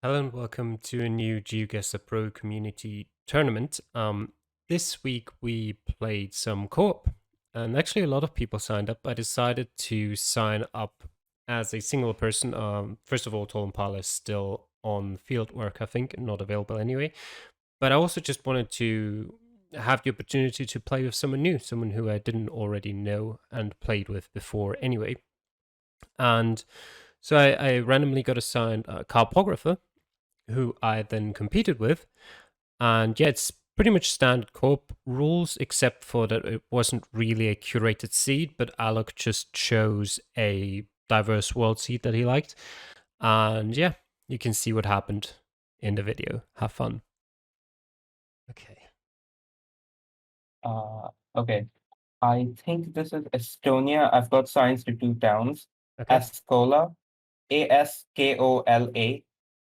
Hello and welcome to a new GeoGuessr Pro community tournament. This week we played some co-op, and actually a lot of people signed up. I decided to sign up as a single person. First of all, Tall Impala is still on field work, I think, not available anyway. But I also just wanted to have the opportunity to play with someone new, someone who I didn't already know and played with before anyway. And so I randomly got assigned a Carpographer, who I then competed with. And yeah, it's pretty much standard co-op rules, except for that it wasn't really a curated seed, but Alok just chose a diverse world seed that he liked. And yeah, you can see what happened in the video. Have fun. Okay. Okay. I think this is Estonia. I've got signs to two towns. Okay. Askola, Askola,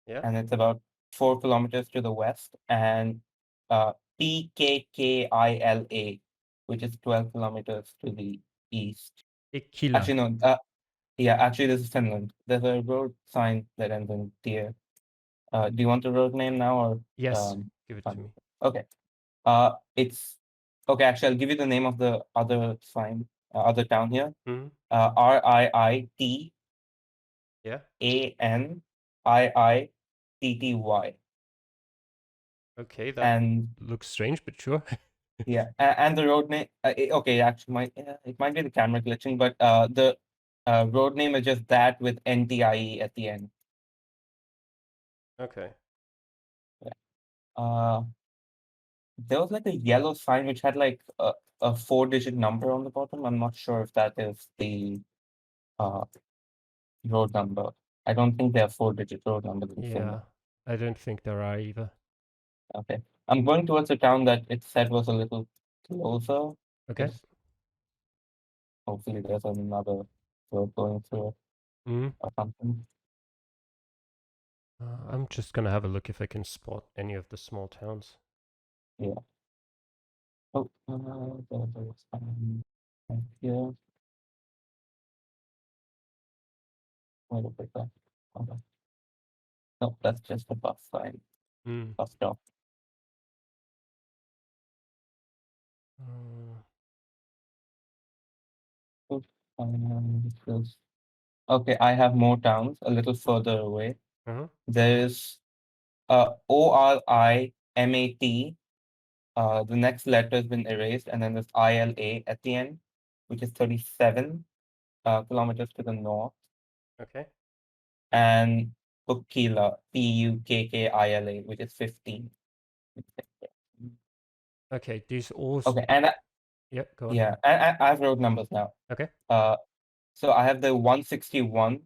Yeah. and it's about 4 kilometers to the west, and Pkkila, which is 12 kilometers to the east. Ikila. Actually, no, yeah, actually, this is Finland. There's a road sign that ends in Tier. Do you want the road name now or Yes. Give it to fine. me. Okay. It's okay. Actually, I'll give you the name of the other sign, other town here. Hmm. Yeah. Riitanitty, Okay. That and looks strange, but sure. yeah, and the road name. Okay, actually, it might be the camera glitching, but the road name is just that with NTIE at the end. Okay. Yeah. Uh, there was like a yellow sign which had like a 4-digit number on the bottom. I'm not sure if that is the uh road number. I don't think they have 4-digit road numbers in Yeah. Finland. I don't think there are either. Okay. I'm going towards a town that it said was a little closer. Okay. Just hopefully there's another road going through it Mm. or something. I'm just gonna have a look if I can spot any of the small towns. Yeah. Oh, there's right here. Wait a second. Okay. No, that's just a bus sign. Mm. Bus stop. Uh, Oops, okay, I have more towns a little further away. uh-huh. There's Orimat. The next letter has been erased, and then there's ILA at the end, which is 37 kilometers to the north, Okay. and Pukkila, which is 15. Okay. These all. Okay, and Yeah. Go on. yeah, I have road numbers now. Okay. Uh, so I have the 161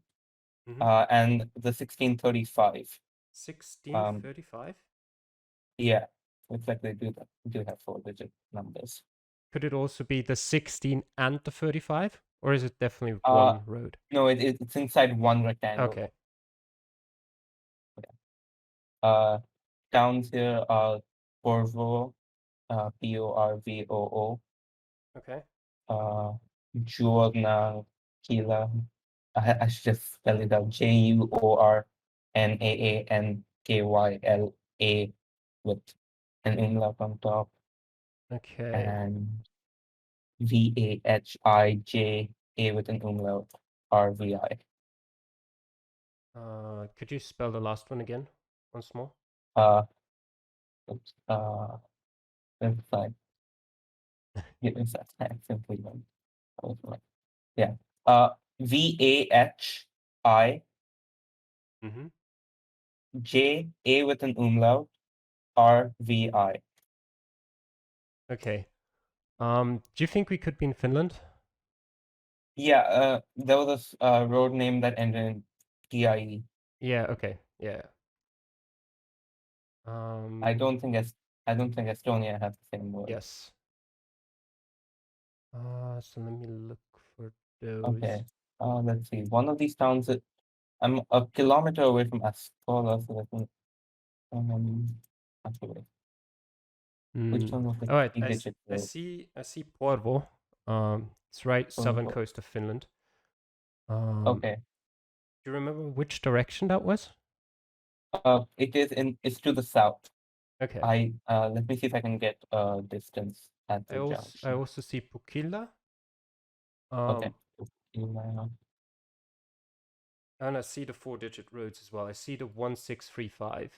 Mm-hmm. and the 1635. Um, 1635. yeah, looks like they do have 4-digit numbers. Could it also be the 16 and the 35, or is it definitely Uh, one road? no, it's inside one rectangle. Okay. Uh, Towns here are Porvo, Porvoo, Okay. uh, Juornakila. I should just spell it out. Juornankyla with an umlaut on top, Okay. and Vahija with an umlaut, RVI. Could you spell the last one again once more? Uh, oops, that's fine. Give me a second. Simply one. Yeah. VahijA Mm-hmm. with an umlaut, RVI. Okay. Do you think we could be in Finland? Yeah, there was this road name that ended in TIE. Yeah. Okay. Yeah. I Um. don't think I don't think Estonia has the same word. Yes. So let me look for those. Okay. Let's see. One of these towns I'm a kilometer away from Askola, so I think um actually which Mm. one was the All right. three-digit I road? see. I see Porvo. It's right southern Porvo. coast of Finland. Um. Okay. Do you remember which direction that was? It's to the south. Okay. Let me see if I can get distance at I the junction. also see Pukilla. Okay. Um, Uh, and I see the 4-digit roads as well. I see the 1635.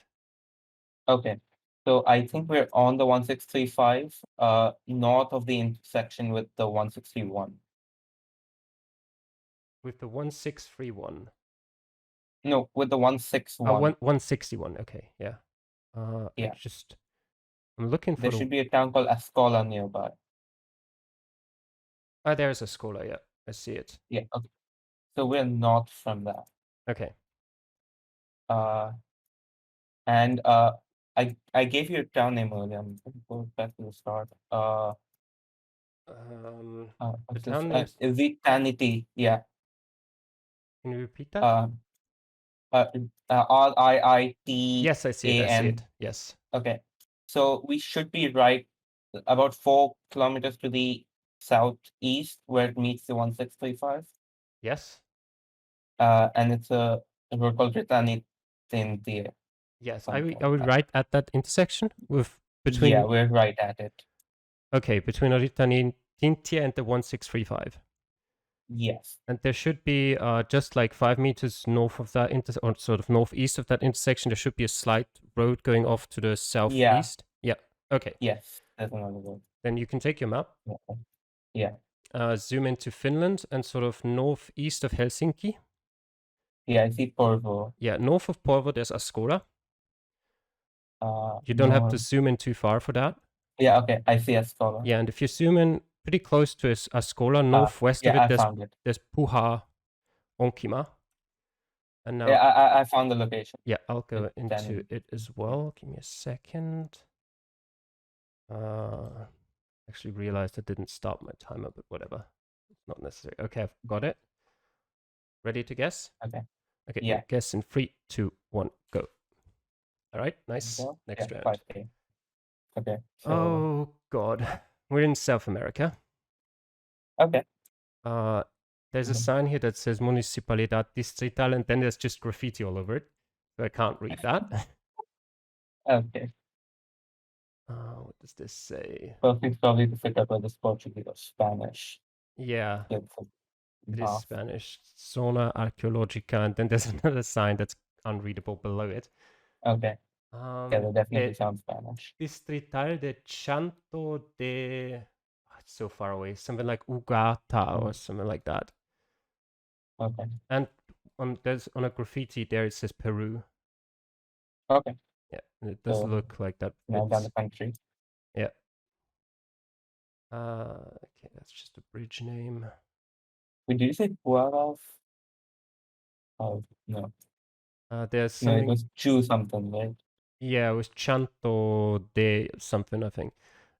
Okay. So I think we're on the 1635, north of the intersection with the 161. With the 1631. No, with the Oh, 161. 161. Okay, yeah. Yeah. I'm looking for There the. should be a town called Ascola nearby. Oh, there's a scholar. Yeah, I see it. Yeah. Okay. So we're north from that. Okay. Uh, and I gave you a town name earlier. I'm gonna go back to the start. The What's this? town names. Vitanity. Yeah. Can you repeat that? Uh, uh, Yes, I see it. I see Riitan. it. Yes. Okay. So we should be right about 4 kilometers to the southeast where it meets the 1635. Yes. And it's a road called Ritanity. Yes. Something Are like we that. right at that intersection with Yeah, between? we're right at it. Okay, between Oritani Tintia and the 1635. Yes. And there should be just like 5 meters north of that or sort of northeast of that intersection. There should be a slight road going off to the Yeah. southeast. Yeah. Okay. Yes. There's another road. Then you can take your map, Yeah. Yeah. zoom into Finland and sort of northeast of Helsinki. Yeah. I see Porvo. Yeah, north of Porvo, there's Askora. You don't have to North. zoom in too far for that. Yeah. Okay. I see Escola. Yeah, and if you zoom in pretty close to Askola, northwest of Yeah. it, I found it. there's Puha Onkima. And Yeah. now, I found the location. yeah, I'll go It's into it as well. Give me a second. Actually realized I didn't stop my timer, but whatever. It's not necessary. Okay, I've got it. Ready to guess? Okay. Okay, Yeah. guess in 3, 2, 1, go. All right, nice. Yeah. Next round. 5K. Okay. So. Oh, God. We're in South America. Okay. There's a sign here that says Municipalidad Distrital, and then there's just graffiti all over it. So I can't read that. Okay. What does this say? Perfect, probably to fit up whether it's Portuguese or Spanish. Yeah, It's it is half. Spanish. Zona Arqueológica, and then there's another sign that's unreadable below it. Okay. Yeah, that definitely De sounds Spanish. Distrital de Chanto de. Oh, it's so far away. Something like Ugata or something like that. Okay. And there's on a graffiti there it says Peru. Okay. Yeah, and it does So look like that now down fits. the country. Yeah. Okay, that's just a bridge name. Wait, did you say Puaraf? Oh, no. There's No, it something. was Chu something, right? Yeah, it was Chanto de something, I think.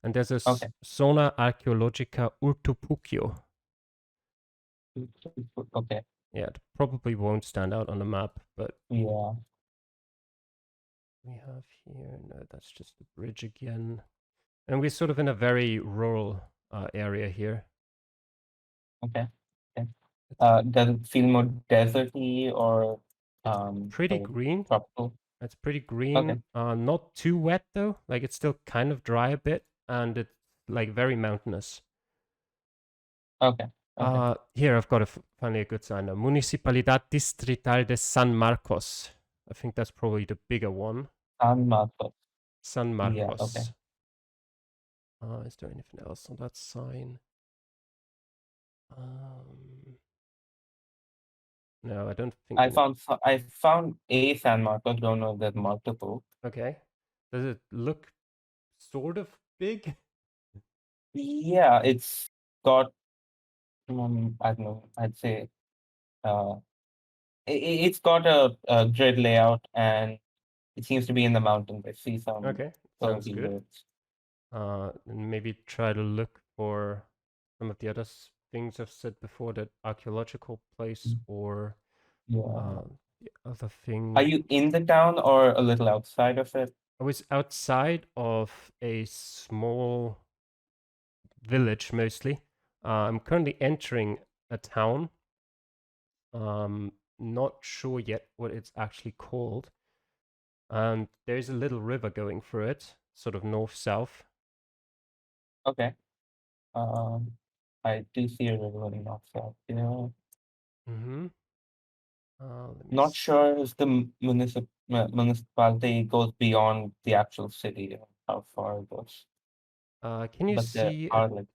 And there's a Okay. Zona Arqueológica Urtupuccio. Okay. Yeah, it probably won't stand out on the map, but Yeah. we have here. No, that's just the bridge again. And we're sort of in a very rural area here. Okay. Okay. It's Does it feel more deserty or pretty or green. tropical? It's pretty Okay. green. Not too wet though. Like it's still kind of dry a bit, and it's like very mountainous. Okay. Okay. Here I've got finally a good sign now. Municipalidad Distrital de San Marcos. I think that's probably the bigger one. San Marcos. San Yeah. Okay. Marcos. Is there anything else on that sign? No, I don't think. I found a San Marcos. Don't know if there's multiple. Okay. Does it look sort of big? Yeah, it's got I don't know. I'd say it's got a grid layout and it seems to be in the mountains. I see some Okay, sounds curvy good. roads. And maybe try to look for some of the other things I've said before, that archaeological place or Yeah. the other Are thing. you in the town or a little outside of it? I was outside of a small village mostly. I'm currently entering a town. Not sure yet what it's actually called. And there's a little river going through it, sort of north-south. Okay. I do see a river running off south. Yeah. Mm-hmm. Let me Not see. sure if the municipality goes beyond the actual city, how far it goes. Can you But there see a are like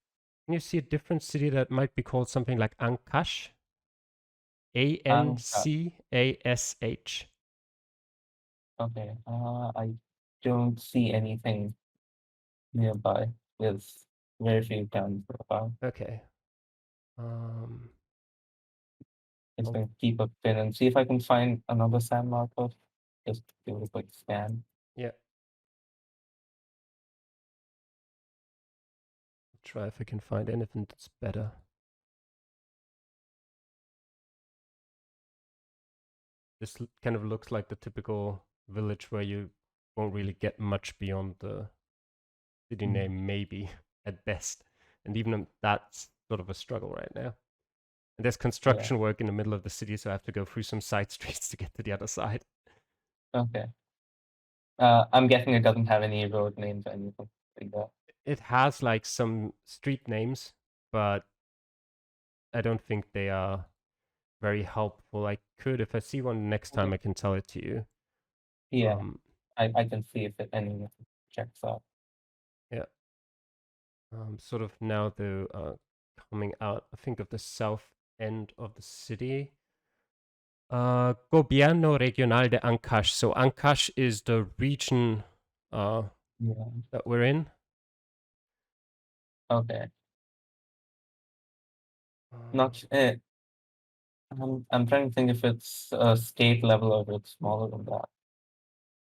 can you see a different city that might be called something like Ancash? Anka. Ancash. Okay. I don't see anything nearby. There's very few towns nearby. Okay. Um, Just I'll, gonna keep a pin and see if I can find another sand marker. Just give it a quick scan. yeah, try if I can find anything that's better. This kind of looks like the typical village where you won't really get much beyond the city Mm, name, maybe at best. And even that's sort of a struggle right now. And there's yeah. construction work in the middle of the city, so I have to go through some side streets to get to the other side. Okay. I'm guessing it doesn't have any road names or anything like that. It has like some street names, but I don't think they are very helpful. I could, if I see one next time, Okay. I can tell it to you. Yeah, Um, I can see if it any checks out. yeah. Sort of now though, coming out, I think of the south end of the city. Gobierno Regional de Ancash. So Ancash is the region uh, Yeah. that we're in. Okay. Uh, Not. I'm trying to think if it's a state level or if it's smaller than that.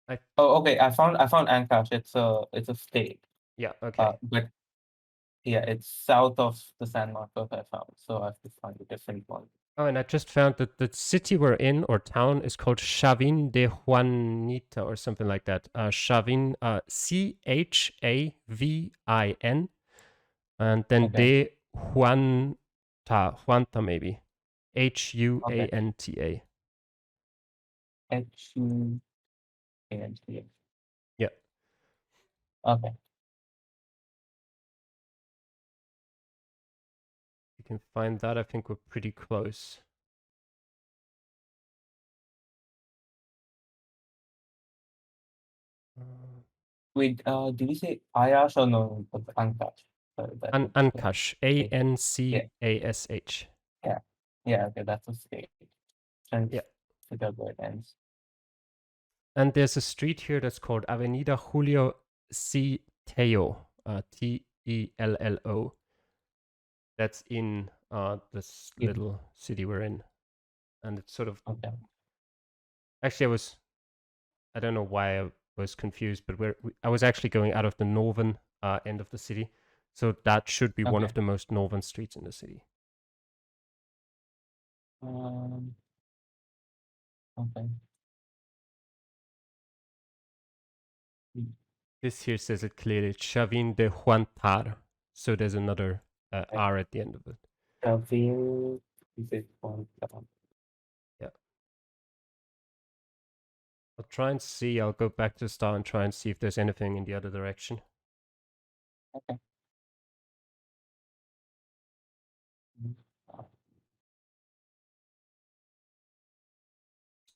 I Oh, okay. I found Ancash. It's a state. yeah, okay. But yeah, it's south of the San Marcos I found. So I have to find a different one. Oh, and I just found that the city we're in or town is called Chavin de Juanita or something like that. Chavin, Chavin, and then Okay. de Juanta maybe, Okay. Huanta. HUANTA. Yeah, Okay. you can find that. I think we're pretty close. Uh, Wait. Did you say Ayash or no? But Ancash. Sorry, that was Ancash, A state. N Yeah. C A S H. Yeah. Yeah. Okay. That's a state. Trying to Yeah. figure out where it ends. And there's a street here that's called Avenida Julio C. Teo, Tello. That's in this Yeah. little city we're in. And it's sort of Okay. actually I don't know why I was confused, but I was actually going out of the northern end of the city. So that should be one Okay. of the most northern streets in the city. Um, okay. Mm, This here says it clearly, Chavin de Juantar. So there's another okay. R at the end of it. Travail is it on Yeah. I'll try and see. I'll go back to the start and try and see if there's anything in the other direction. okay. Mm,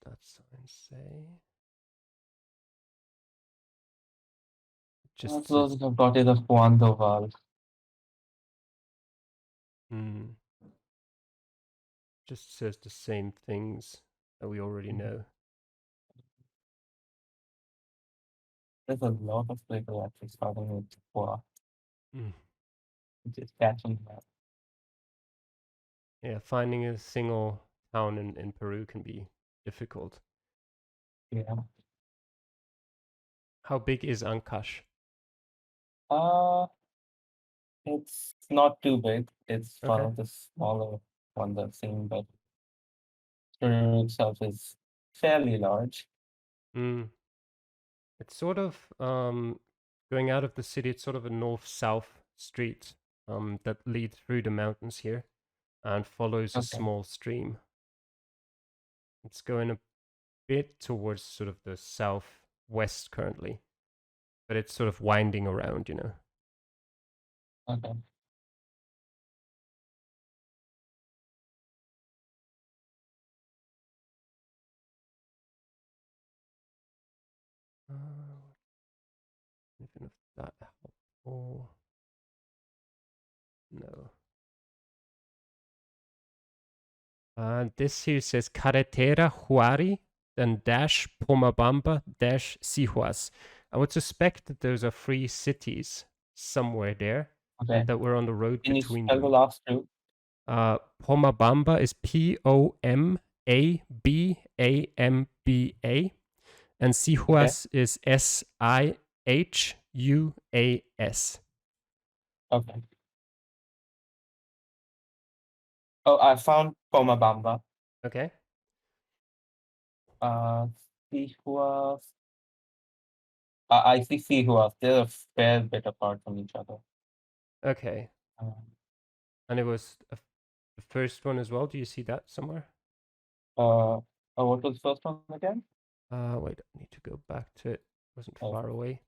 That sign say? It just says, closest I've got is a Juan Doval. hmm, just says the same things that we already Mhm. know. There's a lot of people actually starting with Hua, Mm. which is catching that. Yeah, finding a single town in Peru can be difficult. Yeah. How big is Ancash? Uh, it's not too big. It's one Okay. of the smaller ones I've seen, but Peru itself is fairly large. Mm. It's sort of going out of the city. It's sort of a north-south street that leads through the mountains here and follows a Okay. small stream. It's going a bit towards sort of the south west currently, but it's sort of winding around, you know. Okay. Even if that helpful. No. This here says Carretera Huari, then dash Pomabamba dash Sihuas. I would suspect that those are three cities somewhere there, and Okay. that we're on the road Can you between spell the them. last two? Pomabamba is Pomabamba, and Okay. Sihuas is Sihuas. Okay. Oh, I found Pomabamba. Okay. Uh, Sihua. I see Sihua. They're a fair bit apart from each other. Okay. Um, And it was the first one as well. Do you see that somewhere? what was the first one again? Wait, I need to go back to it. Wasn't Oh, far away.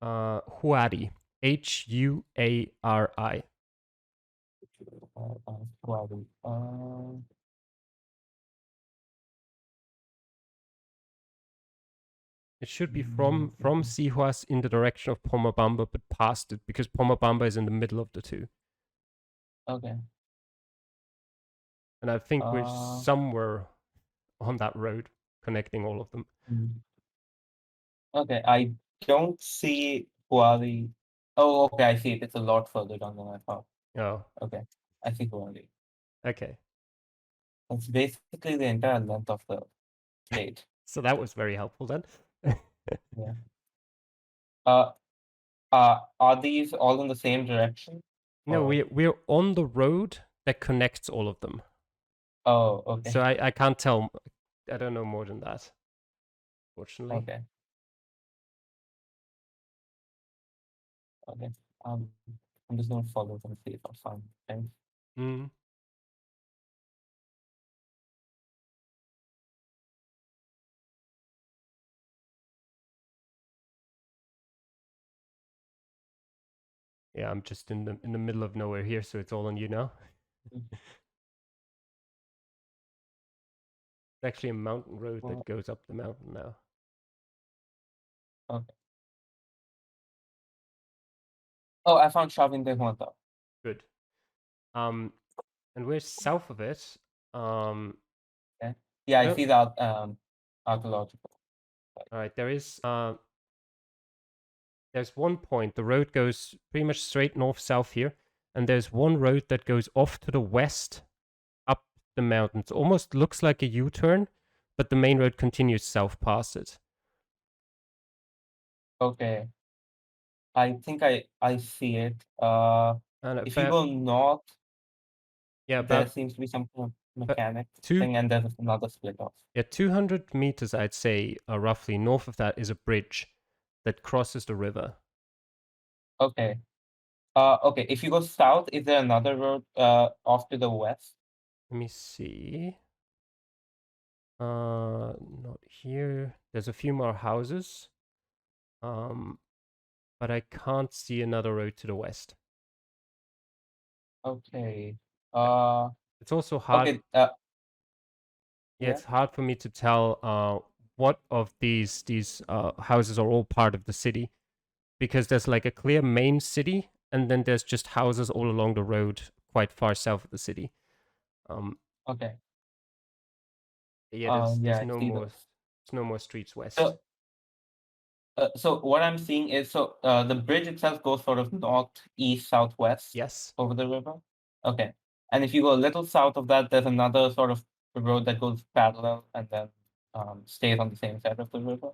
Huari. Huari. Huawei. It should be Mm, from Sihuas in the direction of Pomabamba, but past it because Pomabamba is in the middle of the two. okay. And I think we're Uh, somewhere on that road connecting all of them. mm, okay. I don't see Huawei. Oh, okay. I see it. It's a lot further down than I thought. Oh, Okay. I see Huawei. okay. It's basically the entire length of the state. So that was very helpful then. Yeah. Uh, are these all in the same direction? No, Or we're on the road that connects all of them. oh, So okay. I can't tell. I don't know more than that, fortunately. Okay. Okay. Um, I'm just gonna follow them, see if I find things. Mm. Yeah, I'm just in the middle of nowhere here, so it's all on you now. Mm, It's actually a mountain road well, that goes up the mountain now. okay. Oh, I found Shavin de Huanta. Good. And we're south of it. Okay. Yeah, I I don't. see that archaeological. All right, there's one point. The road goes pretty much straight north south here, and there's one road that goes off to the west up the mountains. Almost looks like a U-turn, but the main road continues south past it. Okay. I think I see it. And If you go north, yeah, there seems to be some kind of about mechanic two thing, and there's another split off. yeah 200 meters, I'd say, roughly north of that is a bridge that crosses the river. Okay. Okay. If you go south, is there another road off to the west? Let me see. Not here. There's a few more houses. Um, but I can't see another road to the west. Okay. Uh, Uh, It's also hard. okay. Yeah, Yeah. it's hard for me to tell what of these houses are all part of the city, because there's like a clear main city, and then there's just houses all along the road quite far south of the city. Um, Okay. yeah, Yeah, there's I no see more those. there's no more streets west. So, so what I'm seeing is the bridge itself goes sort of northeast, southwest Yes. over the river. Okay. And if you go a little south of that, there's another sort of road that goes parallel and then stays on the same side of the river.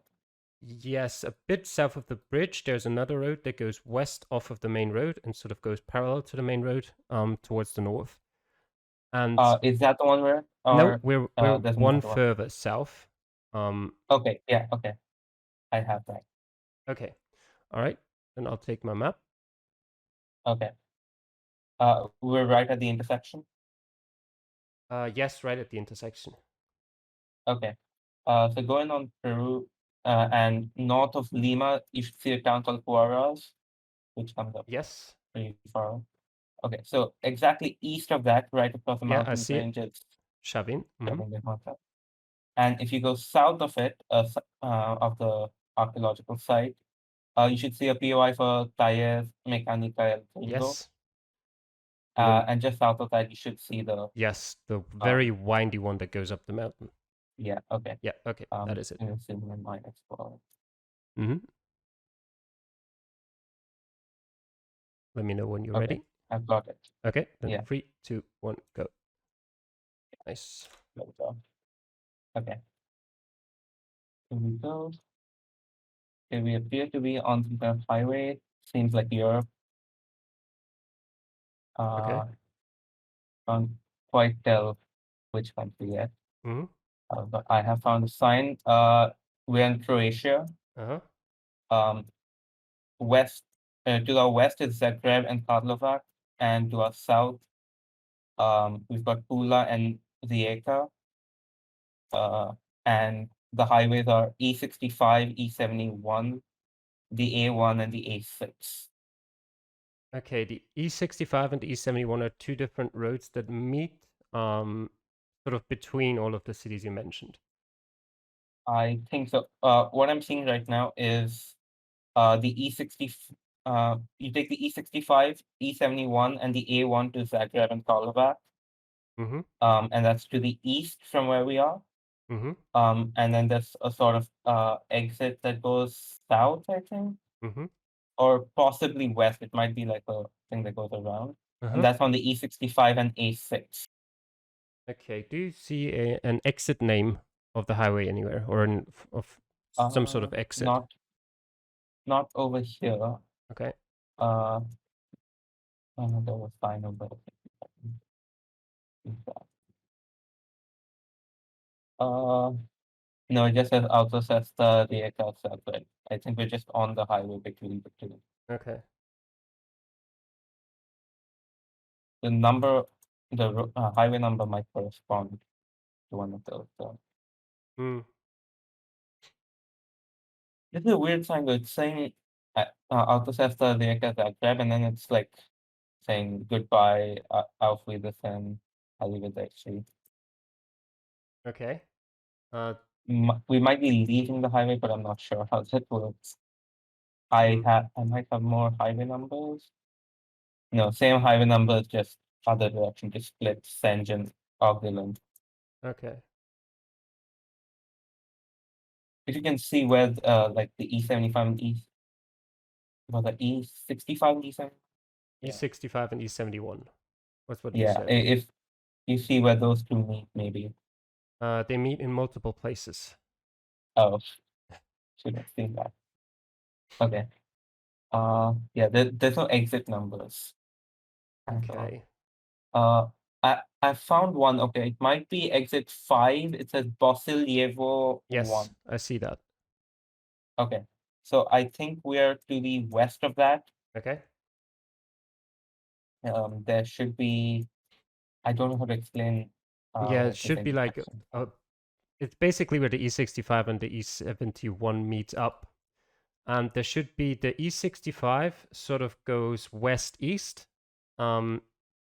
Yes, a bit south of the bridge, there's another road that goes west off of the main road and sort of goes parallel to the main road, towards the north. And Is that the one where, no, or we're there's one another one? further south. Um, Okay, yeah, okay, I have that. okay, all right. Then I'll take my map. Okay. We're right at the intersection. Yes, right at the intersection. Okay. So going on Peru, and north of Lima, you should see a town called Huaraz, which comes up Yes. pretty far. Okay, so exactly east of that, right across the Yeah, I mountain see it. range, is Shavin. Carpographer. And if you go south of it, of the archaeological site, you should see a POI for Talleres Mecánica El Mundo. Yes. And then, And just south of that, you should see the yes, the um, very windy one that goes up the mountain. yeah, okay. Yeah, okay, that is it. In the Mine Explorer. hmm Let me know when you're Okay, ready. I've got it. Okay, then Yeah, 3, 2, 1, go. Nice. there we go. Okay, here we go. Okay, we appear to be on some kind of highway. Seems like Europe. Okay. Can't quite tell which country yet. hmm But I have found a sign. We're in Croatia. Uh-huh. Um, west to our west is Zagreb and Karlovac, and to our south, we've got Pula and Rijeka. And the highways are E65, E71, the A1, and the A6. Okay, the E65 and the E71 are two different roads that meet sort of between all of the cities you mentioned. I think so. What I'm seeing right now is the E60. You take the E65, E71, and the A1 to Zagreb and Karlovac. Mm-hmm. And that's to the east from where we are. Mm-hmm. And then there's a sort of exit that goes south, I think, Mm-hmm. or possibly west. It might be like a thing that goes around. And Uh-huh. that's on the E65 and A6. Okay, do you see an exit name of the highway anywhere or of some sort Uh, of exit? not not over here. Okay. Uh, there was final, but uh, no, it just says also says the aircraft but I think we're just on the highway between the two. Okay. The number, the highway number might correspond to one of those. Hmm. This is a weird sign though. It's saying Autosesta Rijeka Zagreb, and then it's like saying goodbye, Auf Wiedersehen, Arrivederci. Okay. We might be leaving the highway, but I'm not sure how that works. Hmm. I might have more highway numbers. No, same highway numbers, just other direction, just split Senj and Ogden. Okay. If you can see where like the E75 and the E65 and E7. Yeah. E65 and E71. What's what you Yeah, said? if you see where those two meet, maybe. They meet in multiple places. Oh, should have seen that. Okay. Yeah, there's no exit numbers at all. Okay. Uh, I found one. Okay, it might be exit 5. It says Basiljevo Yes, 1. I see that. Okay, so I think we're to the west of that. Okay. There should be. I don't know how to explain Yeah, it what this should be like intersection. it's basically where the E65 and the E71 meet up. And there should be the E65 sort of goes west east, and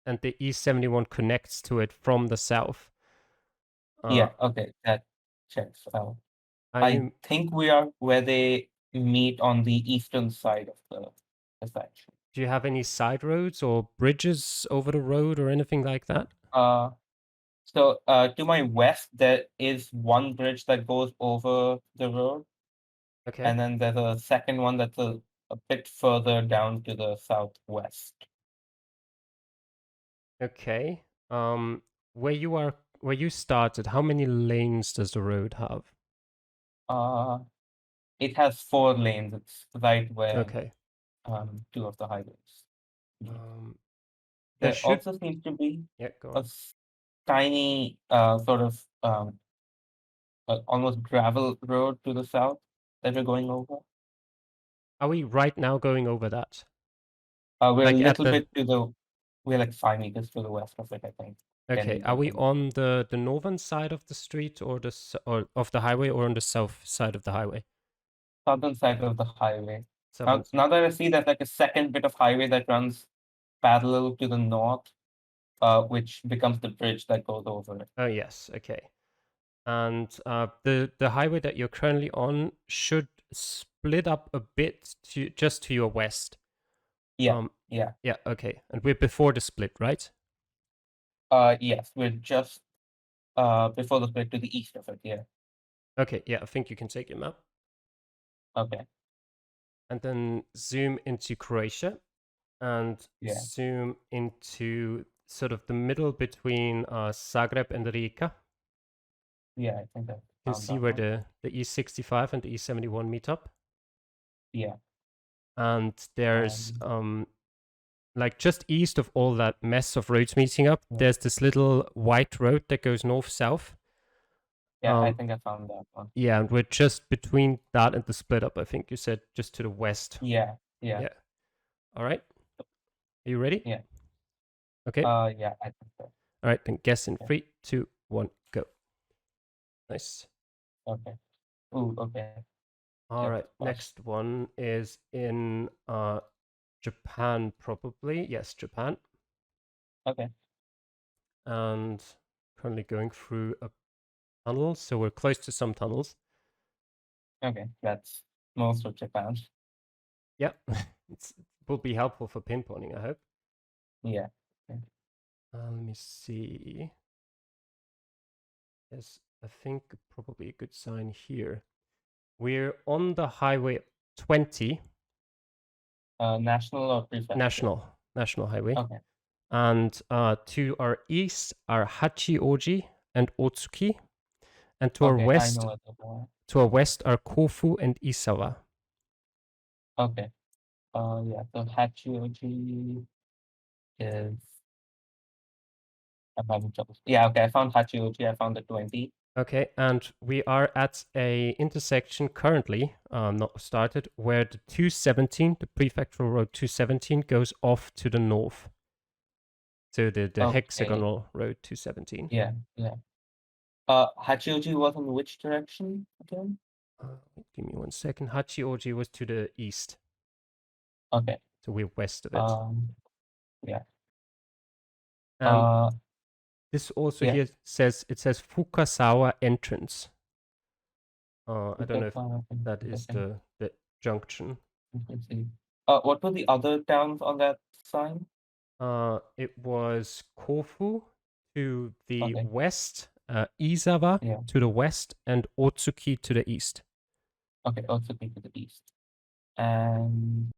the E71 connects to it from the south. Yeah. Okay, that checks out. Are I you? think we are where they meet on the eastern side of the section. Do you have any side roads or bridges over the road or anything like that? Uh, so to my west, there is one bridge that goes over the road, Okay. and then there's a second one that's a bit further down to the southwest. Okay. Where you are, where you started, how many lanes does the road have? Uh, it has 4 lanes. It's right where Okay. two of the highways meet. Um, there There should. also seems to be Yeah, go a on. tiny sort of almost gravel road to the south that we're going over. Are we right now going over that? We're a Like at little the. bit we're like 5 meters to the west of it, I think. 10 Okay. Are meters we maybe. on the northern side of the street or or of the highway or on the south side of the highway? southern side of the highway. Southern. Now that I see that like a second bit of highway that runs parallel to the north, which becomes the bridge that goes over it. Oh yes, okay. And the highway that you're currently on should split up a bit to just to your west. Yeah, yeah. Yeah, okay. And we're before the split, right? Yes, we're just before the split to the east of it. Yeah. Okay, yeah, I think you can take your map. Okay. And then zoom into Croatia and Yeah. zoom into sort of the middle between Zagreb and Rijeka. Yeah, I think I You can found see that where one. the E65 and the E71 meet up. Yeah. And there's Um, like just east of all that mess of roads meeting up, yeah. there's this little white road that goes north-south. Yeah, I think I found that one. Yeah, and we're just between that and the split up, I think you said, just to the west. Yeah. Yeah. Yeah. All right. Are you ready? Yeah. Okay. Yeah, I think so. All right, then guess in Yeah. 3, 2, 1, go. Nice. Okay. Ooh, okay. All Yep, right, gosh. next one is in Japan, probably. Yes, Japan. Okay. And currently going through a tunnel, so we're close to some tunnels. Okay, that's most of Japan. Yeah, it will be helpful for pinpointing, I hope. Yeah. Okay. Let me see. Yes, I think probably a good sign here. We're on the highway 20. National or prefectural? National highway. Okay. And to our east are Hachioji and Otsuki. And to our Okay, I west know what the one. are Kofu and Isawa. Okay. Yeah, so Hachioji is I'm having trouble. Yeah, okay, I found Hachioji, I found the 20. Okay, and we are at a intersection currently, not started, where the 217, the prefectural road 217, goes off to the north. So the Okay. hexagonal road 217. Yeah, yeah. Hachioji was in which direction again? Give me 1 second. Hachioji was to the east. Okay. So we're west of it. Yeah. And this also Yeah. here says Fukasawa entrance. I don't know if that is the junction. What were the other towns on that sign? It was Kofu to the Okay. west, Izawa Yeah. to the west, and Otsuki to the east. Okay, also to the east. And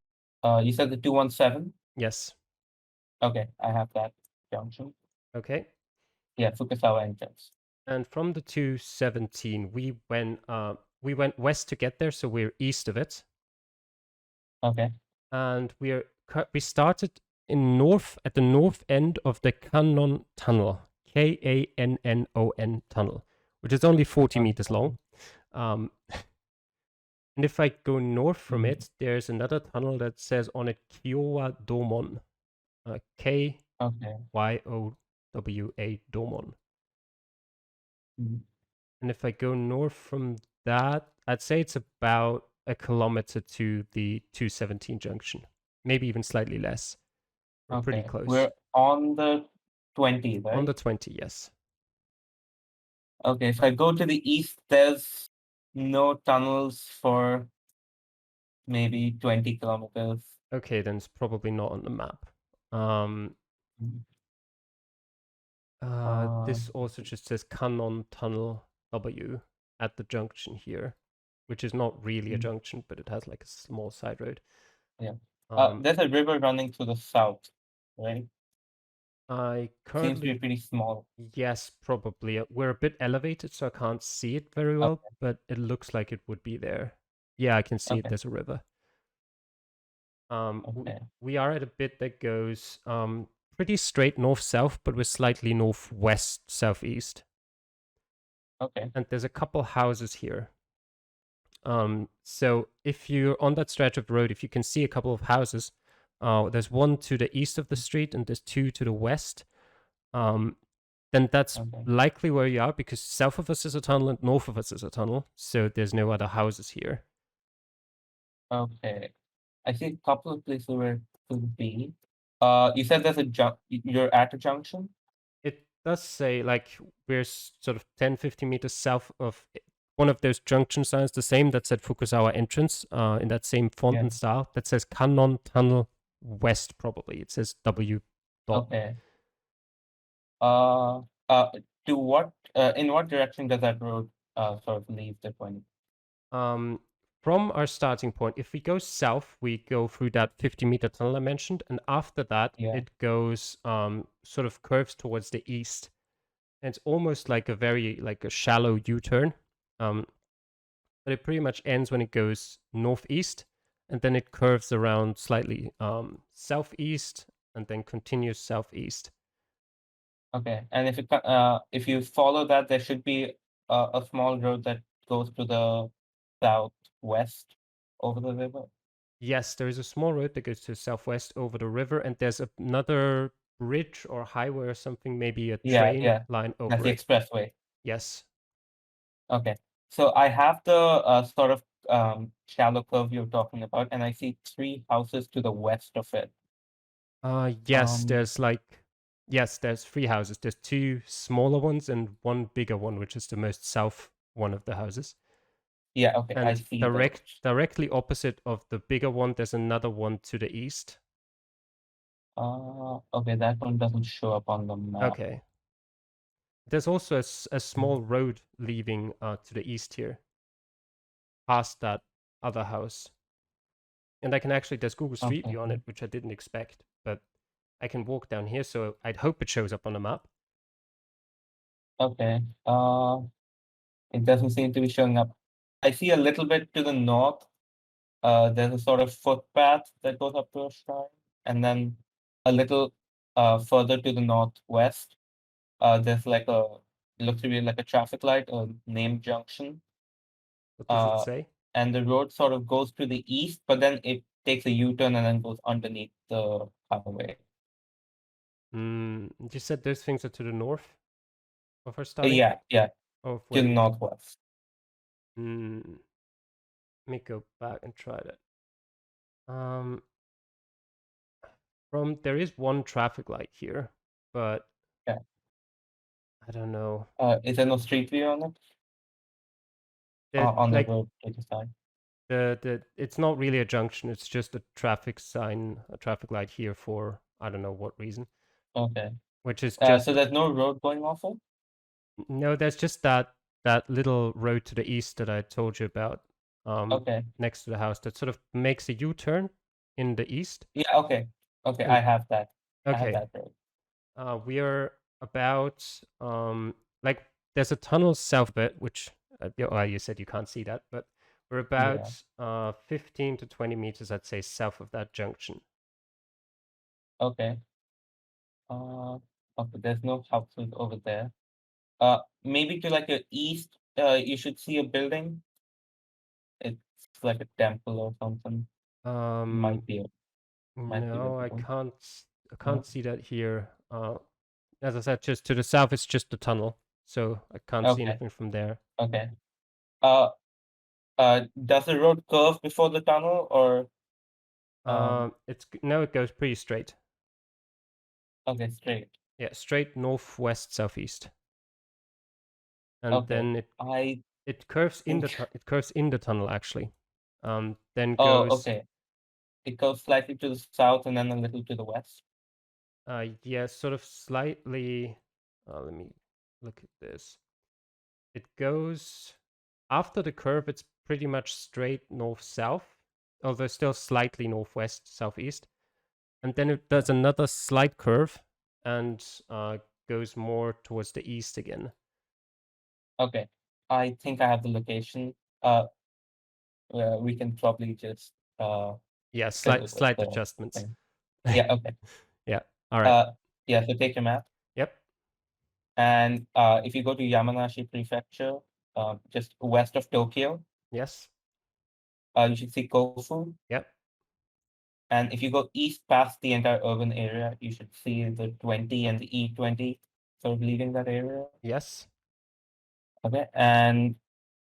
you said the 217? Yes. Okay, I have that junction. Okay. Yeah, Fukasawa entrance. And from the 217, we went west to get there, so we're east of it. Okay. And we started at the north end of the Kannon Tunnel, Kannon tunnel, which is only 40 meters long. And if I go north from it, there's another tunnel that says on it Kyowa Domon, Kyowa Domon. And if I go north from that, I'd say it's about a kilometer to the 217 junction, maybe even slightly less. We're pretty close. We're on the 20, right? On the 20, yes. Okay, if I go to the east, there's no tunnels for maybe 20 kilometers. Okay, then it's probably not on the map. This also just says Kannon Tunnel W at the junction here, which is not really a junction, but it has like a small side road. Yeah. There's a river running to the south, right? Seems to be pretty small. Yes, probably. We're a bit elevated, so I can't see it very well, but it looks like it would be there. Yeah, I can see it. There's a river. We are at a bit that goes pretty straight north-south, but we're slightly northwest, southeast. Okay. And there's a couple houses here. So if you're on that stretch of road, if you can see a couple of houses, there's one to the east of the street and there's two to the west. Then that's likely where you are, because south of us is a tunnel and north of us is a tunnel. So there's no other houses here. Okay. I see a couple of places where it could be. You said there's a you're at a junction? It does say like we're sort of 10, 15 meters south of one of those junction signs, the same that said Fukuzawa entrance, in that same font Yeah. and style. That says Kannon Tunnel West, probably. It says W dot. Okay. Uh, uh, in what direction does that road sort of leave the point? Um, from our starting point, if we go south, we go through that 50-meter tunnel I mentioned, and after that, Yeah. it goes sort of curves towards the east. And it's almost like a very like a shallow U-turn. Um, but it pretty much ends when it goes northeast, and then it curves around slightly southeast, and then continues southeast. Okay. And if you follow that, there should be a small road that goes to the southwest over the river. Yes, there is a small road that goes to the southwest over the river, and there's another bridge or highway or something, maybe a Yeah, train yeah. line That's over the it. expressway. Yes. Okay. So I have the sort of shallow curve you're talking about, and I see three houses to the west of it. Yes, Um, there's three houses. There's two smaller ones and one bigger one, which is the most south one of the houses. yeah, okay, I And see those. directly opposite of the bigger one, there's another one to the east. Okay, that one doesn't show up on the map. Okay. There's also a Mm. small road leaving to the east here, past that other house. And I can actually, there's Google Street Okay, View on it, which I didn't expect, but I can walk down here, so I'd hope it shows up on the map. okay. It doesn't seem to be showing up. I see a little bit to the north. There's a sort of footpath that goes up to a shrine, and then a little further to the northwest, there's like looks to be like a traffic light, a named junction. What does it Uh, say? and the road sort of goes to the east, but then it takes a U-turn and then goes underneath the highway. You said those things are to the north of our starting Yeah, point? yeah, Of to where the we... northwest. Hmm, let me go back and try that. Um, there is one traffic light here, but Yeah. I don't know. Is there no street view on it? The On the like road to the side? it's not really a junction. It's just a traffic sign, a traffic light here for I don't know what reason. Okay. Which is So just there's no road going off it? no. There's just that little road to the east that I told you about, Okay. next to the house that sort of makes a U-turn in the east. Yeah, okay. Okay, And I have that. I have okay, that road. we are about like there's a tunnel south of it, which well, you said you can't see that, but we're Yeah. about 15 to 20 meters, I'd say, south of that junction. Okay. Uh, okay, there's no houses over there. Maybe to like a east, you should see a building. It's like a temple or something. Um, Might be a might be no, visible. I can't No? see that here. As I said, just to the south, it's just the tunnel, so I can't see Okay, anything from there. okay. Uh, does the road curve before the tunnel or No, it goes pretty straight. okay, straight? Yeah, straight northwest southeast, and Okay. then I it curves in think it curves in the tunnel actually. Then oh, goes okay. It goes slightly to the south and then a little to the west. yeah, sort of slightly. Let me look at this. It goes after the curve. It's pretty much straight north south, although still slightly northwest southeast. And then it Yeah. does another slight curve and goes more towards the east again. Okay. I think I have the location. We can probably just Yeah, fiddle with slight the adjustments. thing. Yeah, okay. Yeah. All right. Uh, yeah, so take your map. Yep. And if you go to Yamanashi Prefecture, just west of Tokyo, Yes. you should see Kofu. Yep. And if you go east past the entire urban area, you should see the 20 and the E20 sort of leaving that area. Yes. Okay. And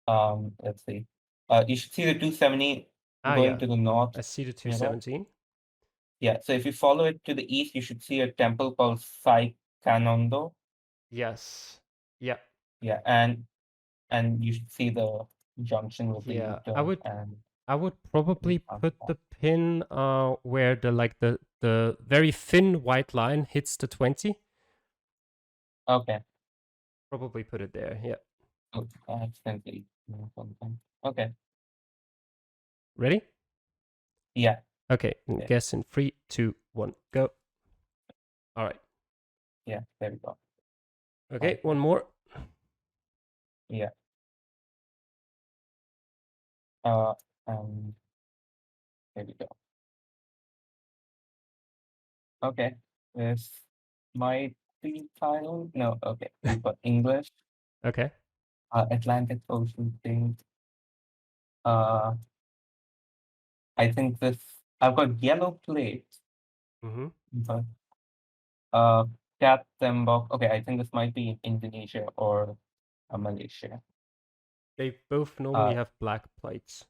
let's see. You should see the 270 Ah, going yeah. to the north I see the nearby. 217. Yeah, so if you follow it to the east, you should see a temple called Sai Kanondo. Yes. Yeah. Yeah, and you should see the junction with the Yeah. U-turn and I would the probably put roundabout. the pin where the very thin white line hits the 20. Okay. Probably put it there. Yeah. Oh, I accidentally moved something. Okay. Ready? Yeah. Okay. Yeah. Guess in 3, 2, 1, go. All right. Yeah. There we go. Okay, Okay. one more. Yeah. Uh, and there we go. Okay. This might be title. No. Okay. We've got English, Okay. Atlantic Ocean thing. Uh, I think this. I've got yellow plates, Mm-hmm. but uh, Cat Tembok. Okay. I think this might be in Indonesia or Malaysia. They both normally Uh, have black plates,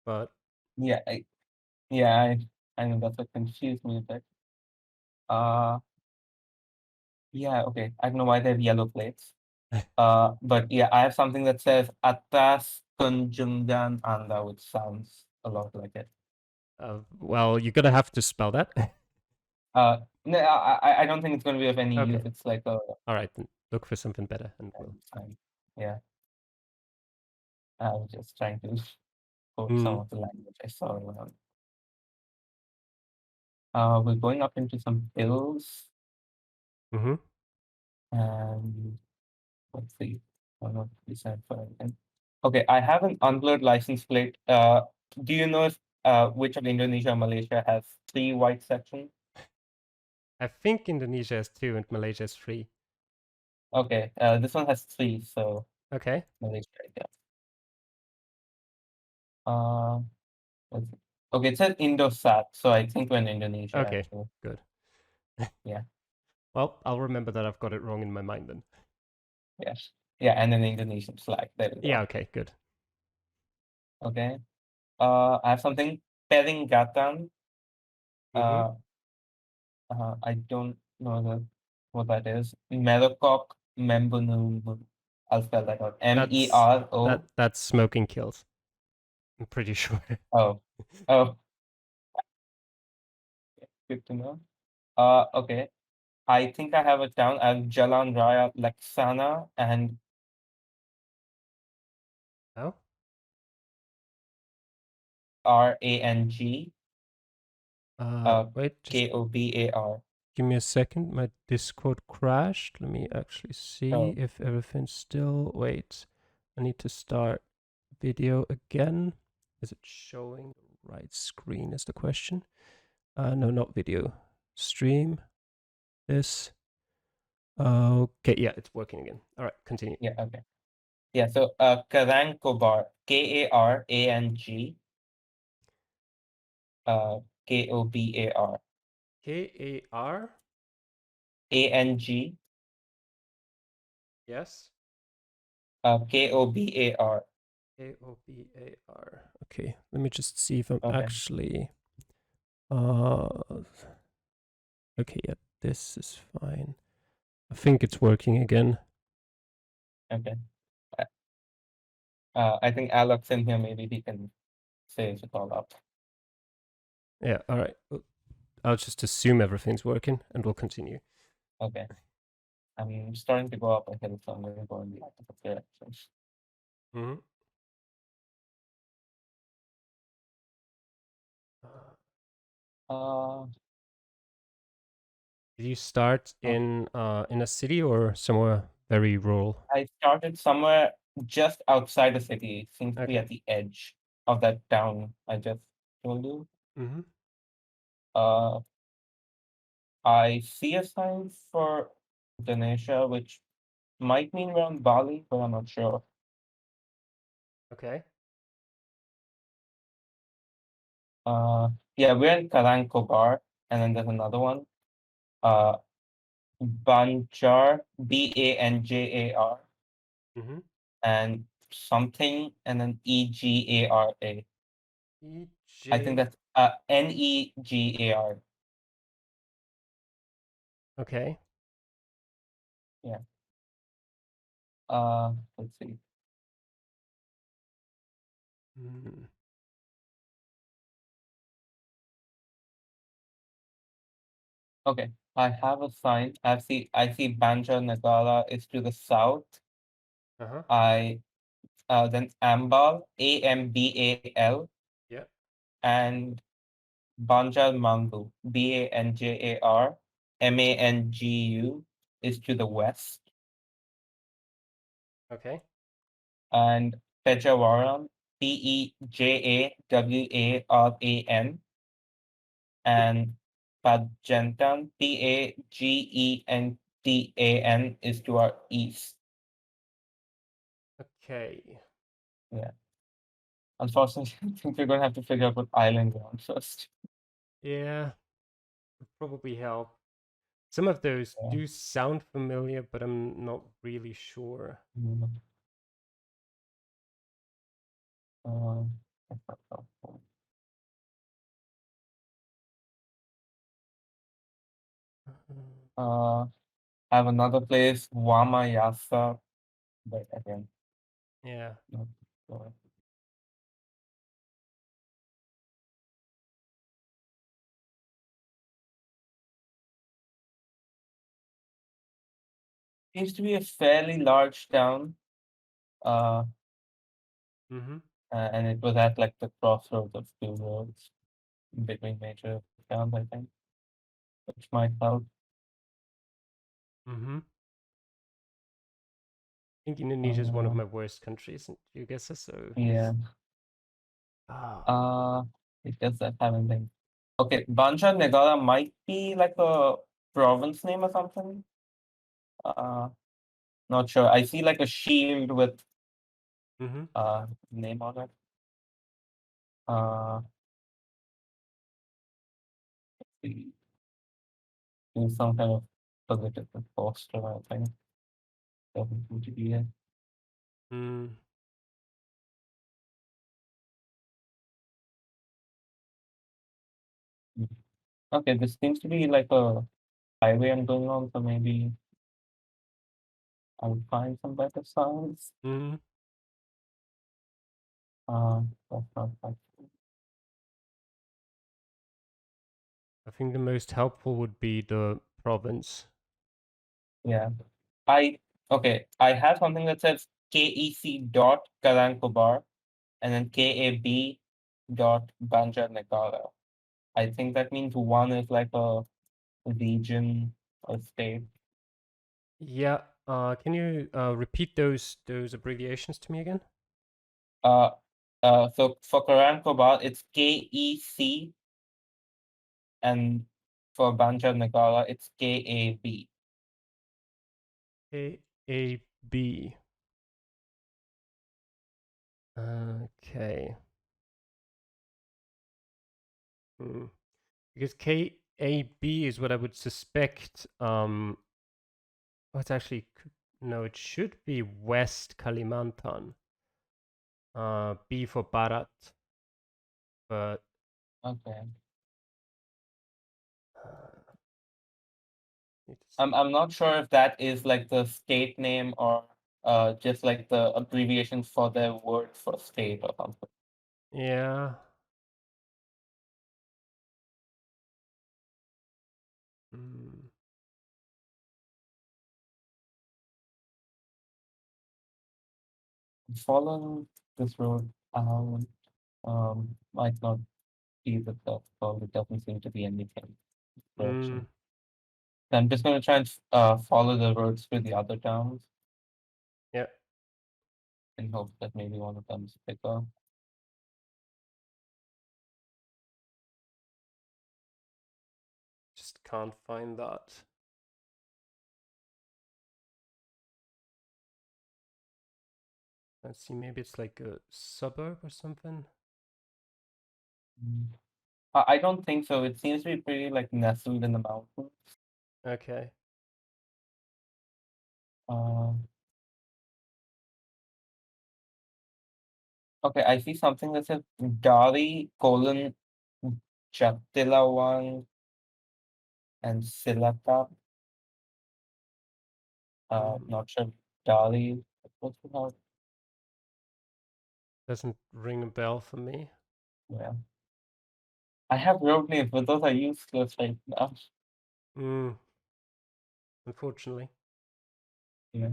but yeah. Yeah. I know that's what confused me a bit. Uh, yeah. Okay. I don't know why they have yellow plates. But yeah, I have something that says Atas Tunjungan Anda, which sounds a lot like it. well, you're gonna have to spell that. No, I don't think it's going to be of any use. Okay. It's like a All right, then look for something better, and we'll. yeah. I was just trying to quote some Mm. of the language I saw around. We're going up into some hills, Mm-hmm. and let's see. I don't know if we said for anything. Okay, I have an unblurred license plate. Do you know if which of Indonesia or Malaysia has three white sections? I think Indonesia has 2 and Malaysia has 3. Okay, this one has three, so Okay. Malaysia, I guess. Uh, let's see. Okay, it says Indosat, so I think we're in Indonesia Okay. actually. Good. Yeah, Well, I'll remember that I've got it wrong in my mind then. yeah, yeah, and an Indonesian flag. There we Yeah. go. Okay. Good. Okay. I have something Peringatan. Mm-hmm. Uh, I don't know what that is. Merokok Membunum. I'll spell that out. That's Mero. that's smoking kills. I'm pretty sure. Oh, oh, good to know. Okay. I think I have it down as Jalan Raya Laksana and Oh. Rang, Wait. Just Kobar. give me a second. My Discord crashed. Let me actually see Oh, if everything's still. Wait. I need to start video again. Is it showing the right screen is the question. No, not video. Stream. This. Okay, yeah, it's working again. All right, continue. yeah, okay. Yeah, so Karang Kobar, Karang, Kobar, K-A-R. Ang, Yes. Kobar. Kobar. Okay, let me just see if I'm Okay, actually. Uh, okay, yeah, this is fine. I think it's working again. okay. Uh, I think Alex in here, maybe he can save it all up. Yeah, all right. I'll just assume everything's working and we'll continue. Okay. I'm starting to go up ahead, so I'm going to go in the opposite direction. Mm-hmm. Uh, Did you start okay. in a city or somewhere very rural? I started somewhere just outside the city. Seems to be Okay. at the edge of that town I just told you. Mm-hmm. Uh, I see a sign for Indonesia, which might mean around Bali, but I'm not sure. Okay. Yeah, we're in Karangkobar, and then there's another one. Uh, Banjar, Banjar, Mm-hmm. and something, and then Egara. I think EJ. that's Negar. Okay. Yeah. Let's see. Mm. Okay, I have a sign. I see Banja Nagala is to the south. Uh-huh. I then Ambal, Ambal, Yeah. and Banjar Mangu, Banjar Mangu is to the west, Okay. and Pejawaram, Pejawaran, and Pagentan, Pagentan is to our east. Okay. Yeah. Unfortunately, I think we're gonna have to figure out what island we're on first. Yeah, would probably help. Some of those Yeah. do sound familiar, but I'm not really sure. Mm, uh, Mhm. I have another place, Wamayasa, but again, Yeah. not sure. Seems to be a fairly large town, uh, Mm-hmm. and it was at like the crossroads of two roads between major towns, I think, which might help. Mm-hmm. I think Indonesia is one of Uh, my worst countries in GeoGuessr, so yeah, ah. uh, it does that have anything. Okay, Banja Negara might be like a province name or something. Uh, Not sure. I see like a shield with Mm-hmm. name on it. Uh, see, do some kind of political poster, I think. Doesn't seem to be it. Mm. Mm. Okay, this seems to be like a highway I'm going on, so maybe I'll find some better signs. Mm-hmm. That's not like, I think the most helpful would be the province. yeah. I okay. I have something that says KEC dot Kalankobar and then KAB dot Banjar Negara. I think that means one is like a region or state. Yeah. Can you repeat those abbreviations to me again? Uh, so for Quran Kobal, it's KEC, and for Banjar Nagara, it's KAB. KAB. Okay. Hmm. Because KAB is what I would suspect. Oh, it's actually no. It should be West Kalimantan. B for Barat, but Okay. uh, it's I'm not sure if that is like the state name or just like the abbreviation for the word for state or something. yeah. Mm. Following this road might not be the best call. It doesn't seem to be anything. Mm. Direction. So I'm just gonna try and follow the roads to the other towns Yeah. in hopes that maybe one of them is picker. Just can't find that. Let's see. Maybe it's like a suburb or something. Mm. I don't think so. It seems to be pretty like nestled in the mountains. Okay. Uh, Okay, I see something that says Dari Jatilawan and Silata. Mm, Not sure. Dari. What's it called? doesn't ring a bell for me. Yeah. I have road names, but those are useless right now. Mm, unfortunately. Yeah.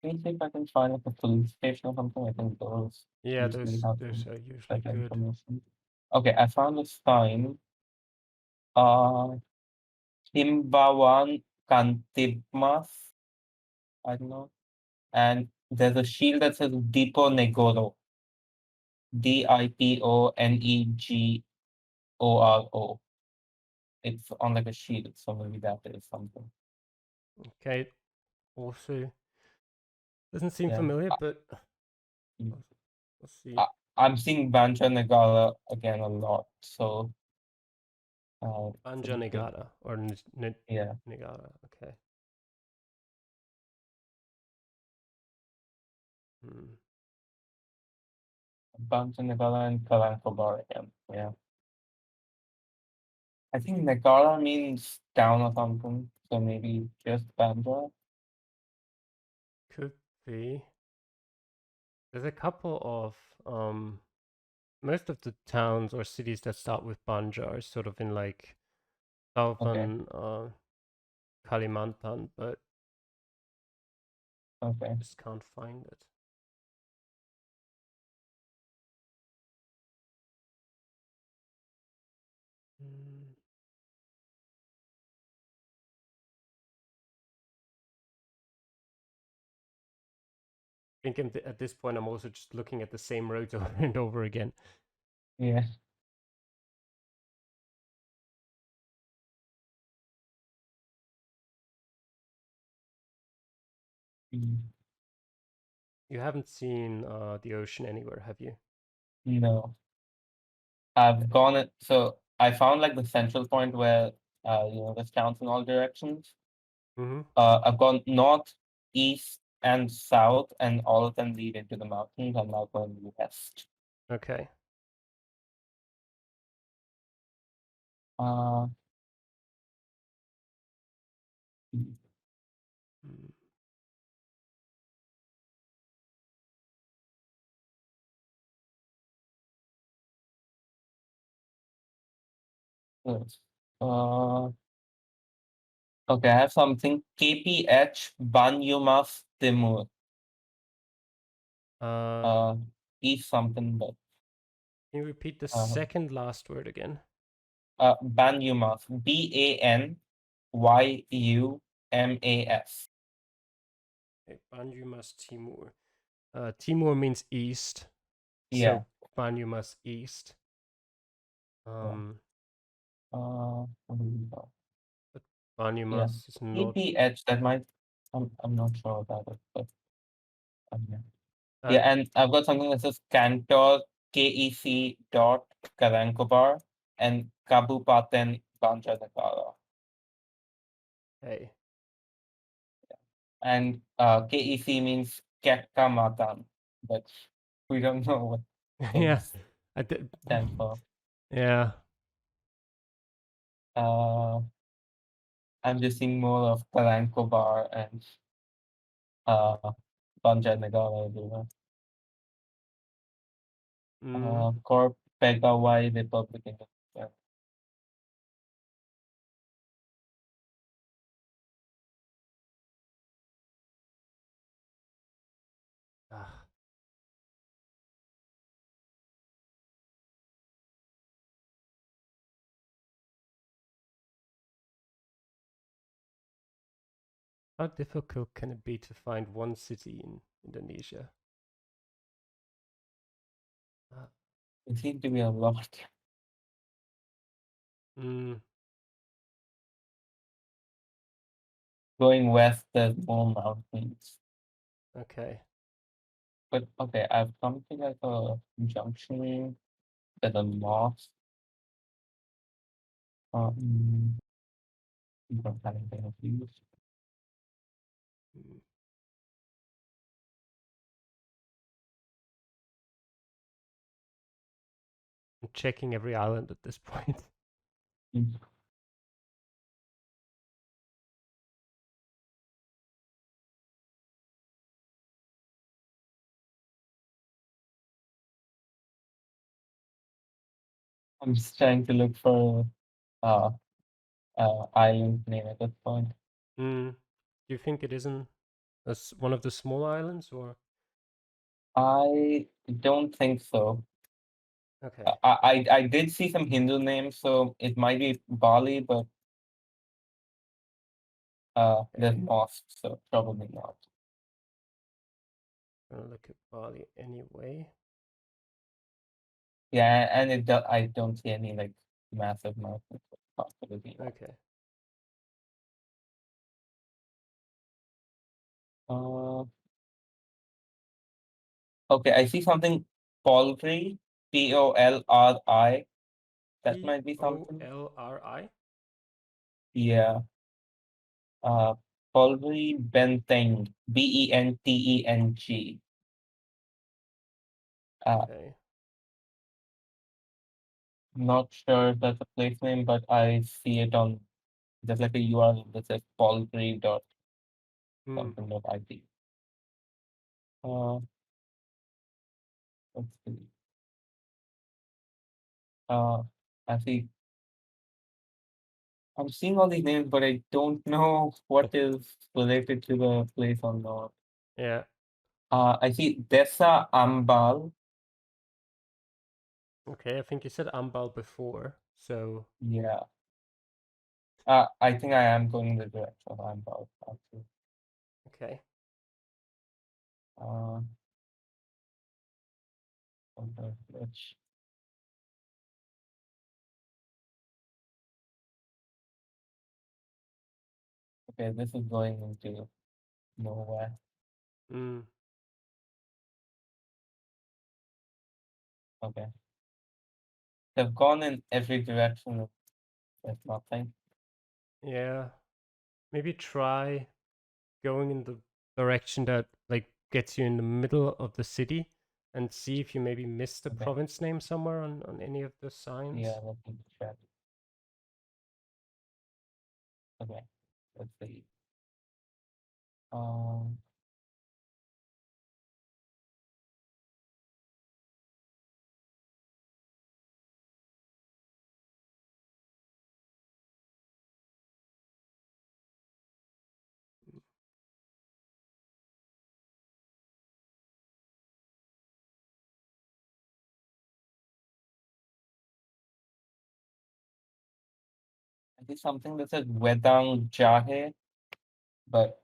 Let me see if I can find like a police station or something. I think those Yeah, usually have those are usually better good. information. Okay, I found a sign. Uh, Timbawan Kantipmas. I don't know. And there's a shield that says Dipo Negoro. Diponegoro. It's on like a shield, so maybe that is something. Okay, also doesn't seem Yeah. familiar, but Mm. we'll see. I, I'm seeing Banja Nagala again a lot, so Banja could be, Negara or yeah. Negara. Okay. Hmm. Banja Nagala and Kalankobar again. Yeah. I think Nagara means town or something, so maybe just Banja. Could be. There's a couple of most of the towns or cities that start with Banja are sort of in like Okay, southern Kalimantan, but okay. just can't find it. Mm. I think at this point I'm also just looking at the same roads over and over again. Yeah. Mm. You haven't seen the ocean anywhere, have you? No. I've gone it, so I found like the central point where there's towns in all directions. Mm-hmm. I've gone north, east, and south, and all of them lead into the mountains. I'm now going west. Okay. Uh, Mm. yes. uh, okay, I have something. KPH Banyumas Timur. Uh, Uh, East something, but can you repeat the uh, second last word again? Banyumas. Banyumas. Okay, Banyumas Timur. Timur means east, Yeah. so Banyumas east. Yeah. Um, What do we got? but Yeah. Banyumas is not. KPH. That might. I'm not sure about it, but yeah. Uh, Yeah, and I've got something that says Cantor KEC dot Karankobar and Kabupaten Banjarnagara. hey. And KEC means Kekkamatan, but we don't know what Yeah. those I did. stand for. Yeah. Uh, I'm just seeing more of Karankobar and uh, Banjarnagara everywhere. Mm. Korpegawai Republic. Yeah. Ah, how difficult can it be to find one city in Indonesia? Uh, It seems to be a lot. mm, Going west, there's more mountains. okay. But okay, I've come to like a junction at the mosque. Um, don't have anything of use. Mm. checking every island at this point. Mm. I'm just trying to look for uh island name at this point. Do you think it isn't one of the small islands, or I don't think so. okay? I did see some Hindu names, so it might be Bali, but there's Okay, mosque, so probably not. gonna look at Bali anyway. Yeah, and I don't see any like massive mountains. So possibility not. Okay. Uh, okay, I see something Polri, Polri. That might be something. Polri. Yeah. Uh, Polri Benteng, Benteng. Okay. Not sure if that's a place name, but I see it on there's like a URL that says polgrave dot Hmm. something dot IT. Uh, let's see. Uh, I see. I'm seeing all these names, but I don't know what is related to the place or not. Yeah. I see Desa Ambal. Okay. I think you said Ambal before, so Yeah. I think I am going in the direction of Ambal, actually. okay. Uh, okay, which okay, this is going into nowhere. Hmm. Okay. They've gone in every direction. There's nothing. Yeah. Maybe try going in the direction that like gets you in the middle of the city, and see if you maybe missed a Okay. province name somewhere on any of the signs. Yeah, let me check. Okay, let's see. Um, I see something that says Wedang Jahe, but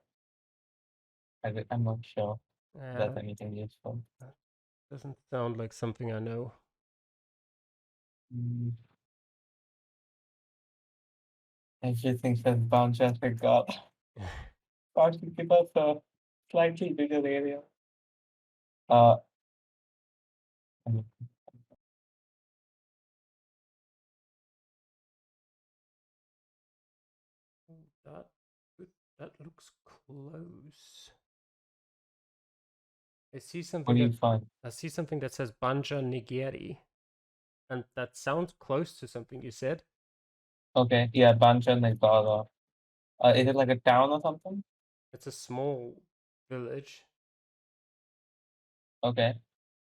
I'm not sure if Yeah, that's anything useful. that doesn't sound like something I know. Mm, everything says Banja God. God should give us a slightly bigger area. Uh, mm, That that looks close. I see what something do that you find? says Banja Nigeri, and that sounds close to something you said. Okay, yeah, Banja Nagara. Is it like a town or something? It's a small village. Okay.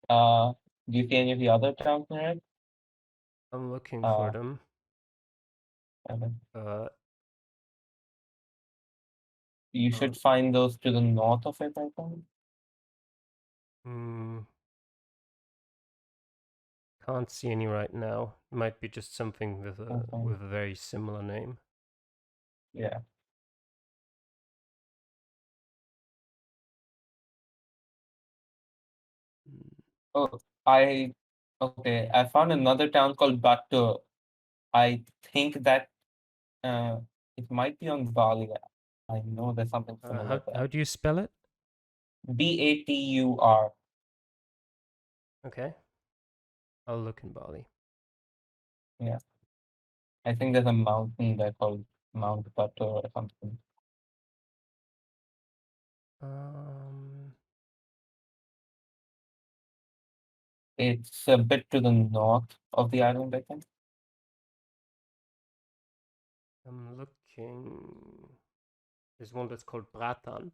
Uh, do you see any of the other towns near it? I'm looking for Uh, them. okay. Uh, You uh, should find those to the north of it, I think. hmm, can't see any right now. Might be just something Okay. with a very similar name. Yeah. Mm, Oh, okay. I found another town called Batu. I think that uh, it might be on Bali. I know there's something similar there. how do you spell it? Batur. Okay, I'll look in Bali. Yeah. I think there's a mountain there called Mount Batu or something. Um, It's a bit to the north of the island, I think. I'm looking. There's one that's called Bratan.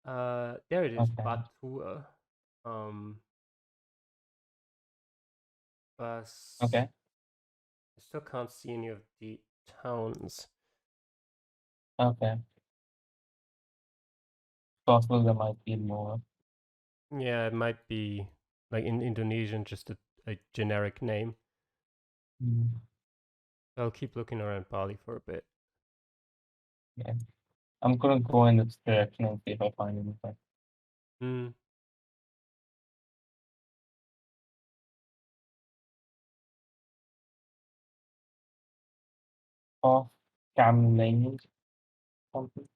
There it is, Okay. Batur. Um, but Okay. I still can't see any of the towns. Okay. Possible there might be more. Yeah, it might be like in Indonesian, just a generic name. Mm, I'll keep looking around Bali for a bit. yeah. I'm gonna go in this direction and see if I find anything. Hmm. Off Camling something.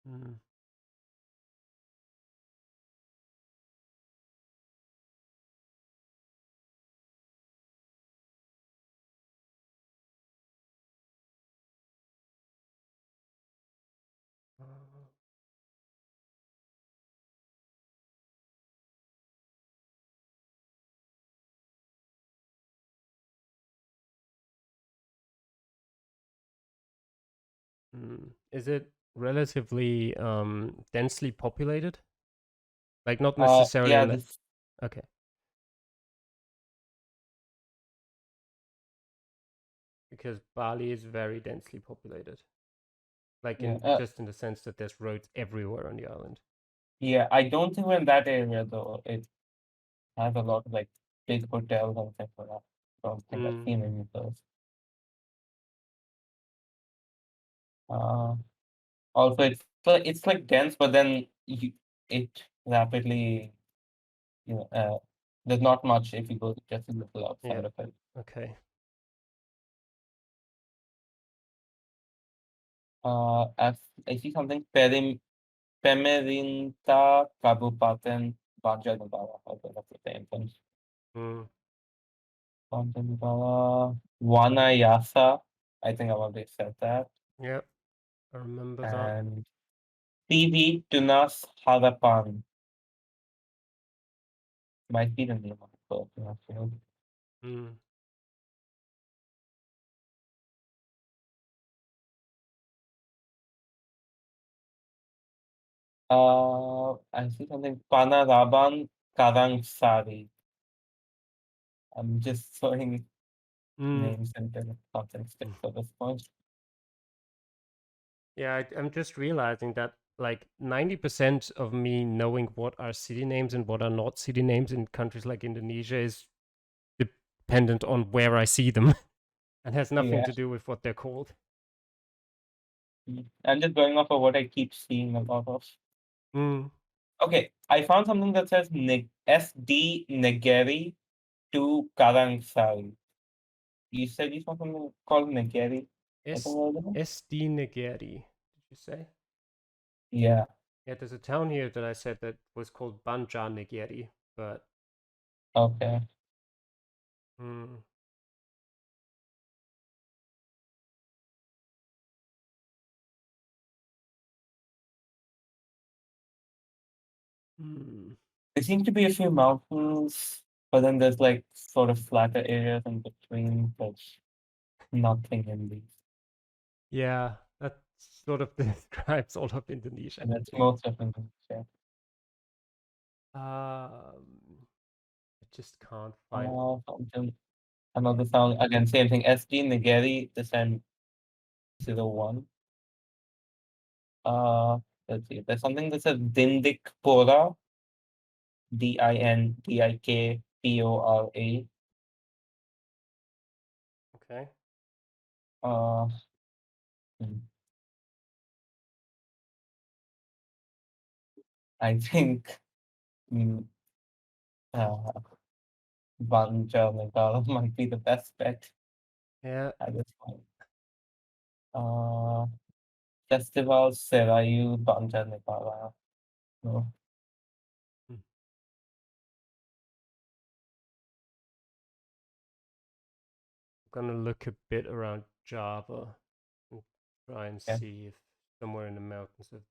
Hmm. Is it relatively densely populated? Like not necessarily Yeah, in the this okay. Because Bali is very densely populated. Like yeah. in just in the sense that there's roads everywhere on the island. Yeah, I don't think we're in that area though. It has a lot of like big hotels and things like that. Don't think I've Mm, seen any of those. Uh, Also it's like dense, but then it rapidly, there's not much if you go just a little yeah. outside of it. Okay. As I see something Pemerinta Kabupaten Banjarnegara. Okay, that's the same thing. Mm, Banjarnegara Wanayasa. I think I've already said that. yeah. I remember that. And TV Tunas Harapan might be the name of the field. Mm, I see something Panaraban Karangsari. I'm just throwing mm. names into something stick for this point. Yeah, I'm just realizing that like 90% of me knowing what are city names and what are not city names in countries like Indonesia is dependent on where I see them and has nothing Yeah. to do with what they're called. I'm just going off of what I keep seeing a lot of. Mm. Okay, I found something that says SD Negeri to Karangsari. You said you saw something called Negeri. I think S earlier? SD Negeri, did you say? Yeah, Yeah, there's a town here that I said that was called Banja Negeri, but okay. mm, mm, There seem to be a few mountains, but then there's like sort of flatter areas in between, but nothing in these. yeah, that sort of describes all of Indonesia, And I that's think. most of them. Yeah. I just can't find. Something, another sound again, same thing. SD Nagari, this time 01. Uh, let's see. There's something that says Dindikpora, Dindikpora. Okay. Uh, hmm, I think mm, uh, Banja Megala might be the best bet Yeah, at this point. Uh, Festival Serayu Banja Megala. No. I'm gonna look a bit around Java and try and Yeah. see if somewhere in the mountains of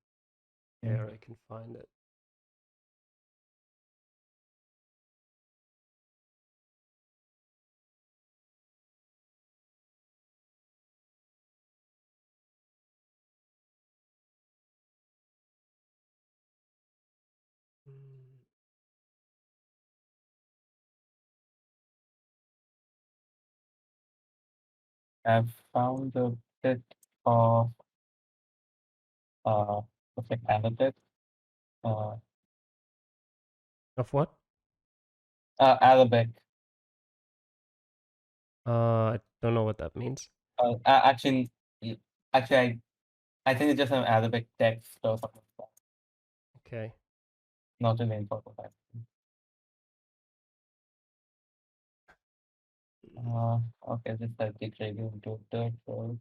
Mm. there I can find it. I've found a bit of uh, what's it, Arabic, uh, Of what? Arabic. I don't know what that means. Actually, actually, I think it's just an Arabic text or something like that. Okay. Not really important. Okay, this has the trading into dirt road.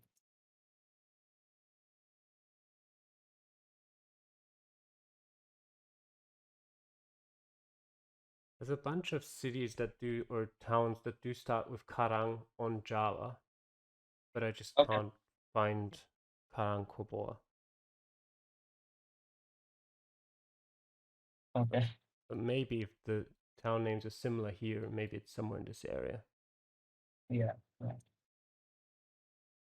There's a bunch of cities that do, or towns that do start with Karang on Java, but I just Okay, can't find Karang Koboa. okay, But maybe if the town names are similar here, maybe it's somewhere in this area. yeah, right.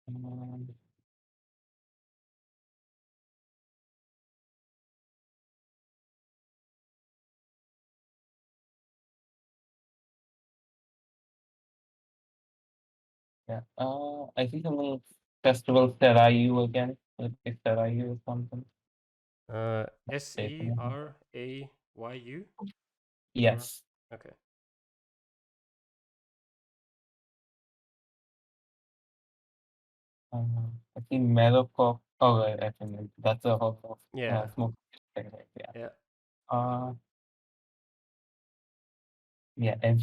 Um, yeah. I see something festival Serayu again. Like Serayu or something. Serayu? Or Yes. okay. I see Meadowcock. Oh, right, I think that's a whole Yeah. smoke thing, right? Yeah. Yeah. Uh, yeah, and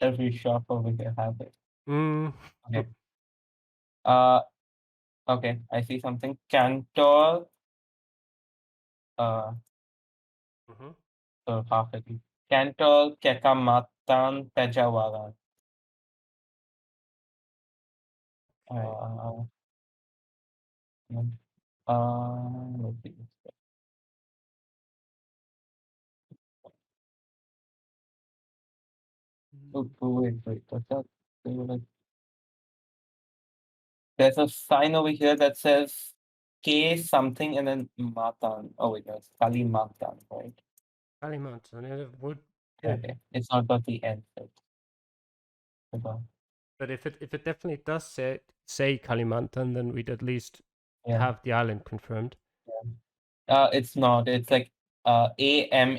every shop over here has it. Mm. Okay. Uh, okay, I see something. Cantor. Uh, hmm so half a D. Cantor Kekamatan Pejawara. Okay. Uh, let's see. Oh, wait, what's that? There's a sign over here that says K something and then Matan. Oh wait, that's Kali Matan, right? Kalimantan. It would. Yeah. Okay, it's not got the end. Okay. But if it definitely does say Kalimantan, then we'd at least Yeah, have the island confirmed. yeah. It's not. It's like Amatan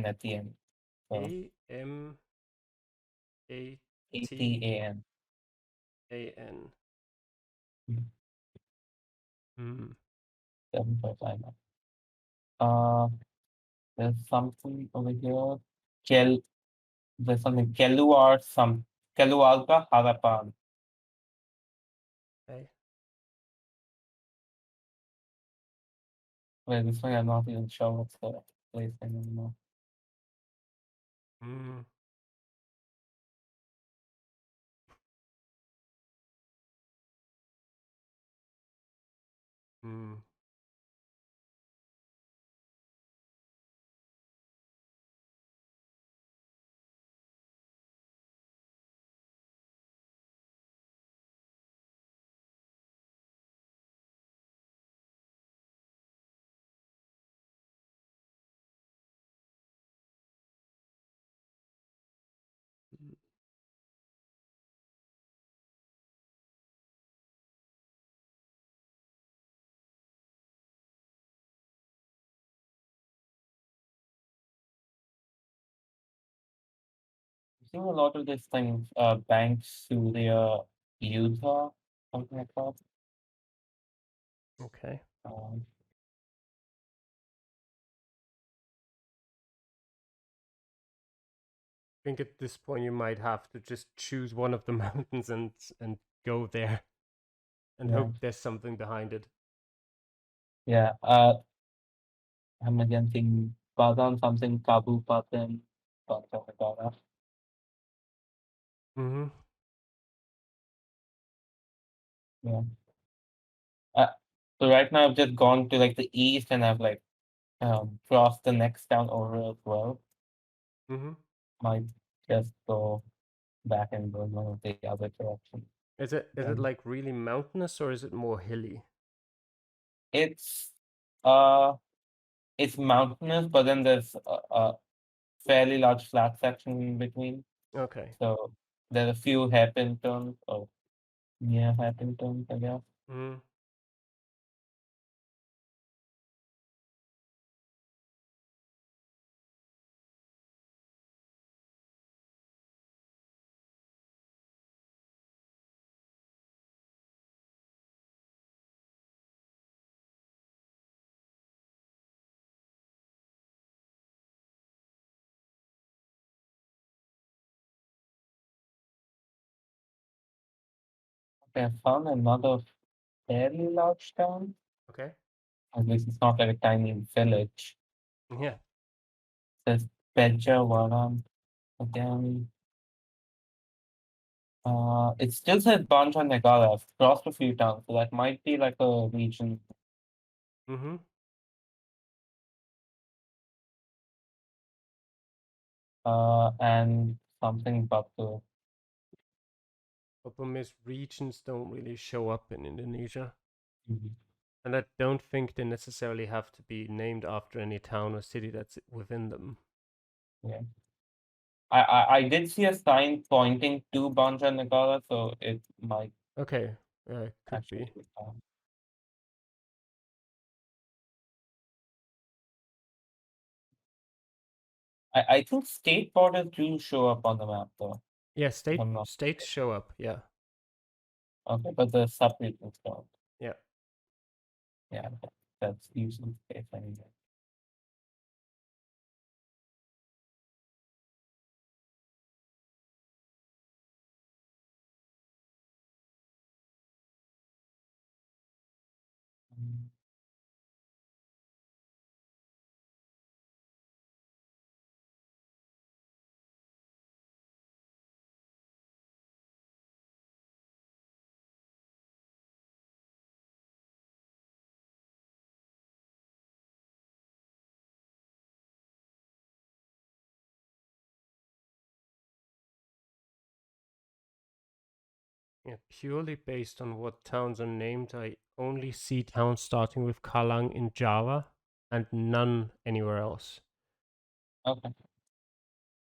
at the end. So Amataan. Atan. Hmm. 7.5. Uh, there's something over here. Kel. There's something Keluar. Kelualga Harapan. Okay. Wait, this one I'm not even sure what's the place anymore. Hmm. Hmm. Seeing a lot of these things, Bank Surya Utah, something like that. Okay. Um, I think at this point you might have to just choose one of the mountains and go there and yeah, hope there's something behind it. yeah. I'm again seeing Badam something Kabu Patan, something like that. Mm-hmm. Yeah. Uh, so right now I've just gone to like the east and I've like crossed the next town over as well. Mm-hmm. Might just go back and go one of the other direction. Is it like really mountainous or is it more hilly? It's uh it's mountainous, but then there's a fairly large flat section in between. Okay. So there are a few hairpin turns. Oh, near Happington, I guess. Mm. Okay, I found another fairly large town. Okay. At least it's not like a tiny village. Yeah. It says Pejawaram again. It still says Banja Nagala. I've crossed a few towns, so that might be like a region. Mm-hmm. And something Batu. Problem is regions don't really show up in Indonesia. Mhm. And I don't think they necessarily have to be named after any town or city that's within them. Yeah. I did see a sign pointing to Banja Nagala, so it might Okay, could actually be. be. I think state borders do show up on the map though. Yeah, If I'm not states show up. Yeah, okay, but the sub-regions don't. yeah. Yeah, that's usually the case anyway. Mm, Yeah, purely based on what towns are named, I only see towns starting with Kalang in Java and none anywhere else. Okay.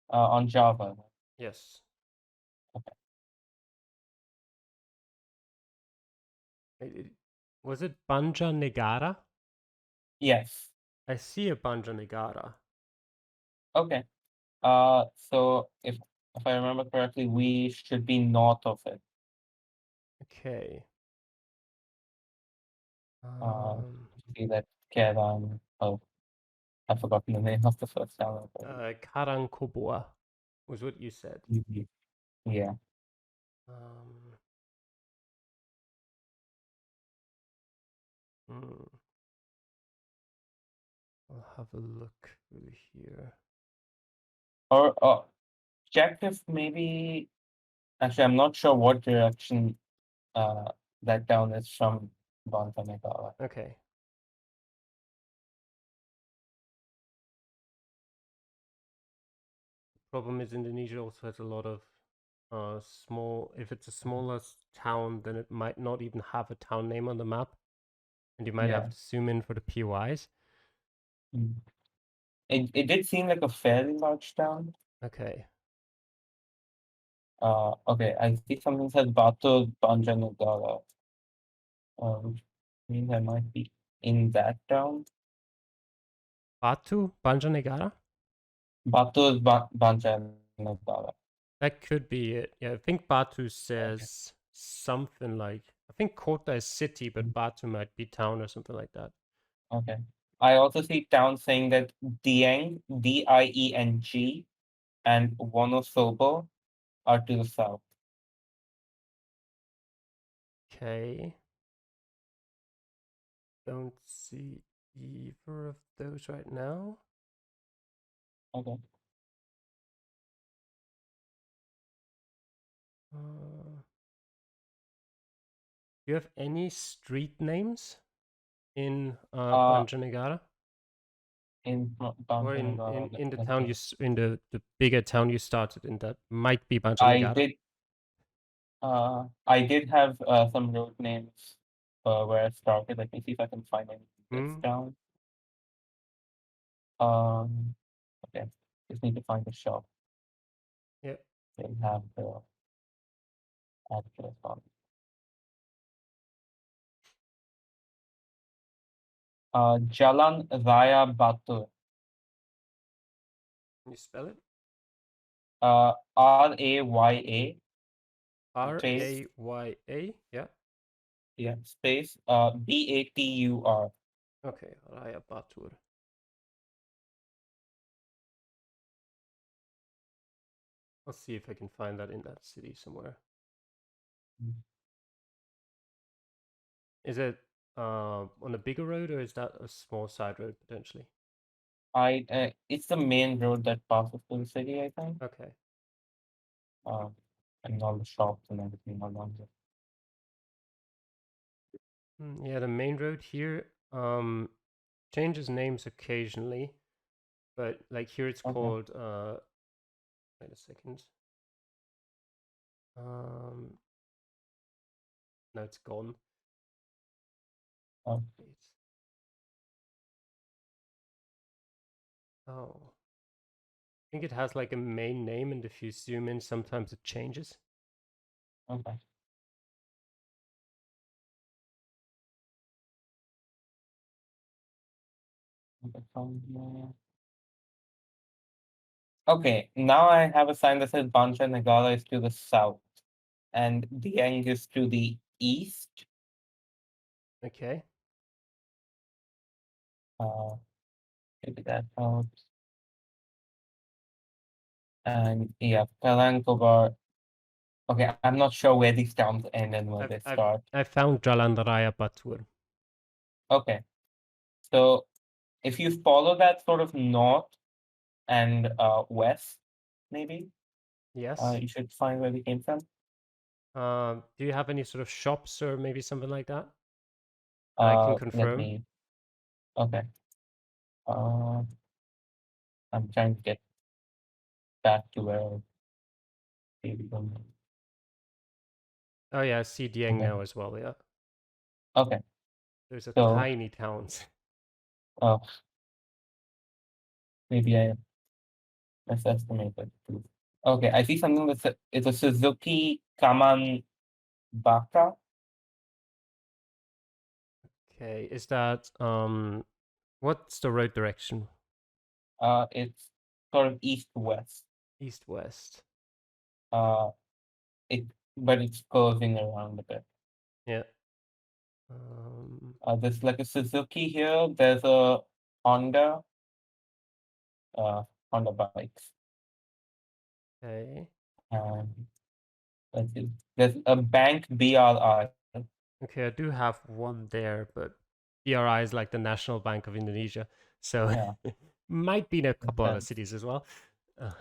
On Java. Yes. Okay. It- was it Banja Negara? Yes. I see a Banja Negara. Okay. So if I remember correctly, we should be north of it. Okay. Uh, Um, see that Kevan. Oh, I've forgotten the name of the first town. Karangkoboa was what you said. Mhm. Yeah. Um, hmm, I'll have a look through here. Or check if maybe actually I'm not sure what direction uh that town is from Bantanegala. Okay. Problem is Indonesia also has a lot of small. If it's a smaller town, then it might not even have a town name on the map, and you might have Yeah. to zoom in for the POIs. Mm. It did seem like a fairly large town. Okay. Okay, I see something says Batu Banjanegala. Which means I might be in that town. Batu Banja Negara. Batu Banjanegala. That could be it. Yeah, I think Batu Okay. says something like. I think Kota is city, but Batu might be town or something like that. Okay. I also see towns saying that Dieng, Dieng, and Wonosobo are to the south. Okay. Don't see either of those right now. Okay. Do you have any street names in Uh, Banja Negara? in Or Banjanegala, in the let town me. in the bigger town you started in that might be Banja I Negara. did. I did have some road names where I started. Let me see if I can find any in this Hmm. town. Um, okay. Just need to find the shop. Yeah. They have the address on. Jalan Raya Batu. Can you spell it? Raya R space, A Y A. Yeah. yeah, space, Batur. Okay. Raya Batur. I'll see if I can find that in that city somewhere. Is it on a bigger road or is that a small side road potentially? It's the main road that passes through the city, I think. Okay. Uh, and all the shops and everything along there. Yeah, the main road here changes names occasionally, but like here it's Okay. called wait a second. Um no, it's gone. Uh, Wait. Oh. I think it has like a main name, and if you zoom in sometimes it changes. okay. Okay, from here. Okay, now I have a sign that says Bancha Nagala is to the south and Dieng is to the east. Okay. Uh, Maybe that helps. And yeah, Palankobar. Okay, I'm not sure where these towns end and where I've they I've start. I found Jalan Raya Batur. Okay, so if you follow that sort of north and west, maybe Yes. you should find where we came from. Do you have any sort of shops or maybe something like that that I can Let confirm? me. Okay. Uh, I'm trying to get back to where we from. Oh yeah, I see Dieng Okay. now as well. Yeah, Okay. there's a So, tiny towns. uh, maybe I misestimated. Okay, I see something it's a Suzuki Kaman Baka. Okay, is that what's the road direction? It's sort of east-west. East west. Uh, it but it's curving around a bit. Yeah. Um, There's like a Suzuki here. There's a Honda, uh, Honda bikes. okay. And let's see. There's a bank BRI. Okay, I do have one there, but BRI is like the National Bank of Indonesia, so Yeah, might be in a couple other that's cities as well. Uh,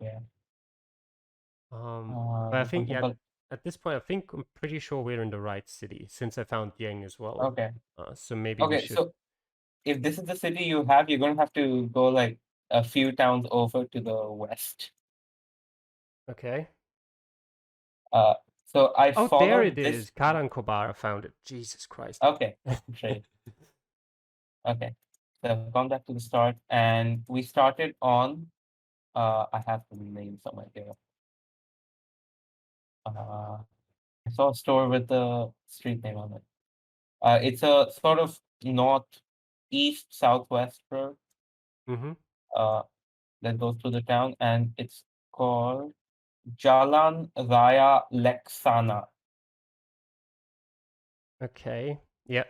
yeah. but I There's think something yeah, called at this point, I think I'm pretty sure we're in the right city since I found Yang as well. okay. So maybe we Okay, should. so if this is the city you have, you're gonna have to go like a few towns over to the west. Okay. Uh, so I Oh, there it followed this. is. Karankobar, I found it. Jesus Christ. Okay, great. Okay, so I've gone back to the start, and we started on. I have the name somewhere here. I saw a store with the street name on it. It's a sort of northeast southwest road. Mm-hmm. Uh, that goes through the town, and it's called Jalan Raya Leksana. Okay. Yep,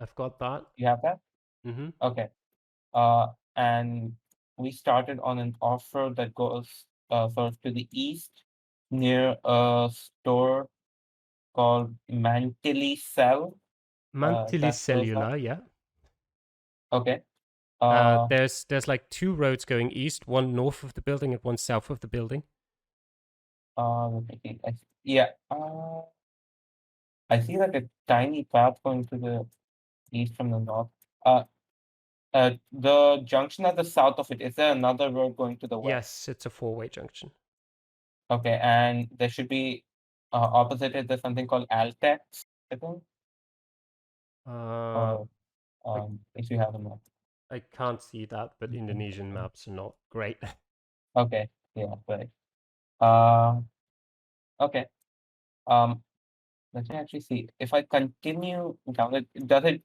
I've got that. You have that? Mm-hmm. Okay. And we started on an off-road that goes sort of to the east near a store called Mantili Cell. Mantili That spells that. Cellular, yeah. Okay. Uh, There's like two roads going east, one north of the building and one south of the building. let me think. Yeah. I see like a tiny path going to the east from the north. Uh, the junction at the south of it, is there another road going to the west? Yes, it's a four-way junction. Okay, and there should be opposite it, there's something called Altex, I think, Uh, or I if you have a map. I can't see that, but Indonesian maps are not great. Okay, yeah, right. Uh, okay. Um, Let me actually see. If I continue down it, does it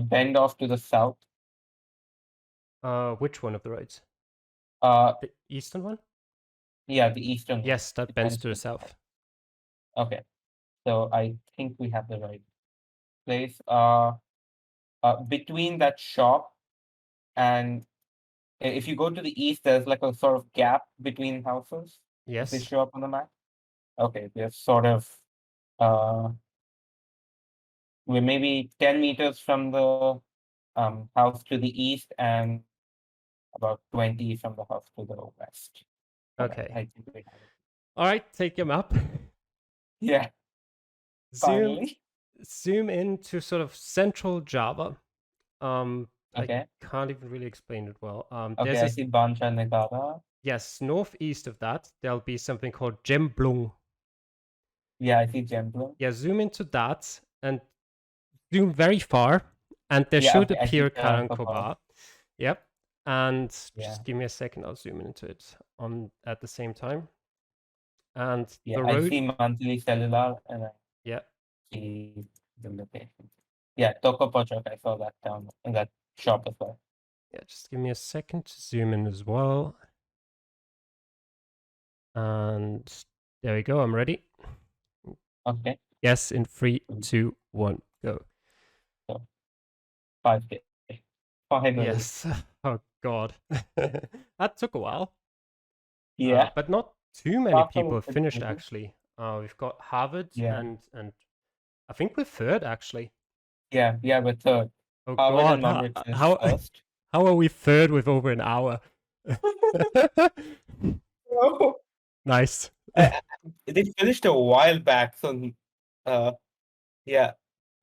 bend off to the south? Which one of the roads? Uh, The eastern one? yeah, the eastern one. Yes, that It bends bends to the to the south. south. Okay, so I think we have the right place. Between that shop and if you go to the east, there's like a sort of gap between houses. If they Yes. show up on the map. Okay, they're sort of uh we're maybe 10 meters from the house to the east and about 20 from the house to the west. Okay, I Okay. think we have it. All right, take your map. Yeah, Zoom finally. zoom into sort of central Java. I Okay. can't even really explain it well. Okay, There's I this see Bancha Negara. yes, northeast of that, there'll be something called Gemblung. Yeah, I see Gemblum. Yeah, zoom into that and zoom very far, and there Yeah, should okay, I see appear Karankobar. Karankobar. Yep. And Yeah, just give me a second, I'll zoom into it on at the same time. And yeah, the I road, see monthly cellular and I yeah, see the location. Yeah, Toko Pochok, I saw that down in that shop as well. yeah, just give me a second to zoom in as well. And there we go, I'm ready. Okay, Yes, in three, 2, 1, go. so 5K. Finally. Yes. Oh God. That took a while. Yeah, But not too many Stockholm people was have pretty finished easy. actually. We've got Harvard Yeah, and I think we're third actually. yeah, we're third. Oh Harvard and God, Mumford finished how first. how are we third with over an hour? No. Nice. They finished a while back, so uh, yeah,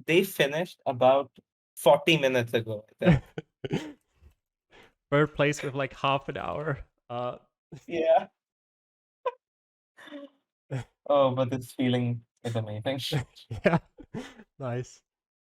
they finished about 40 minutes ago, I think. Third place with like half an hour. Yeah. Oh, but this feeling is amazing. Yeah, nice.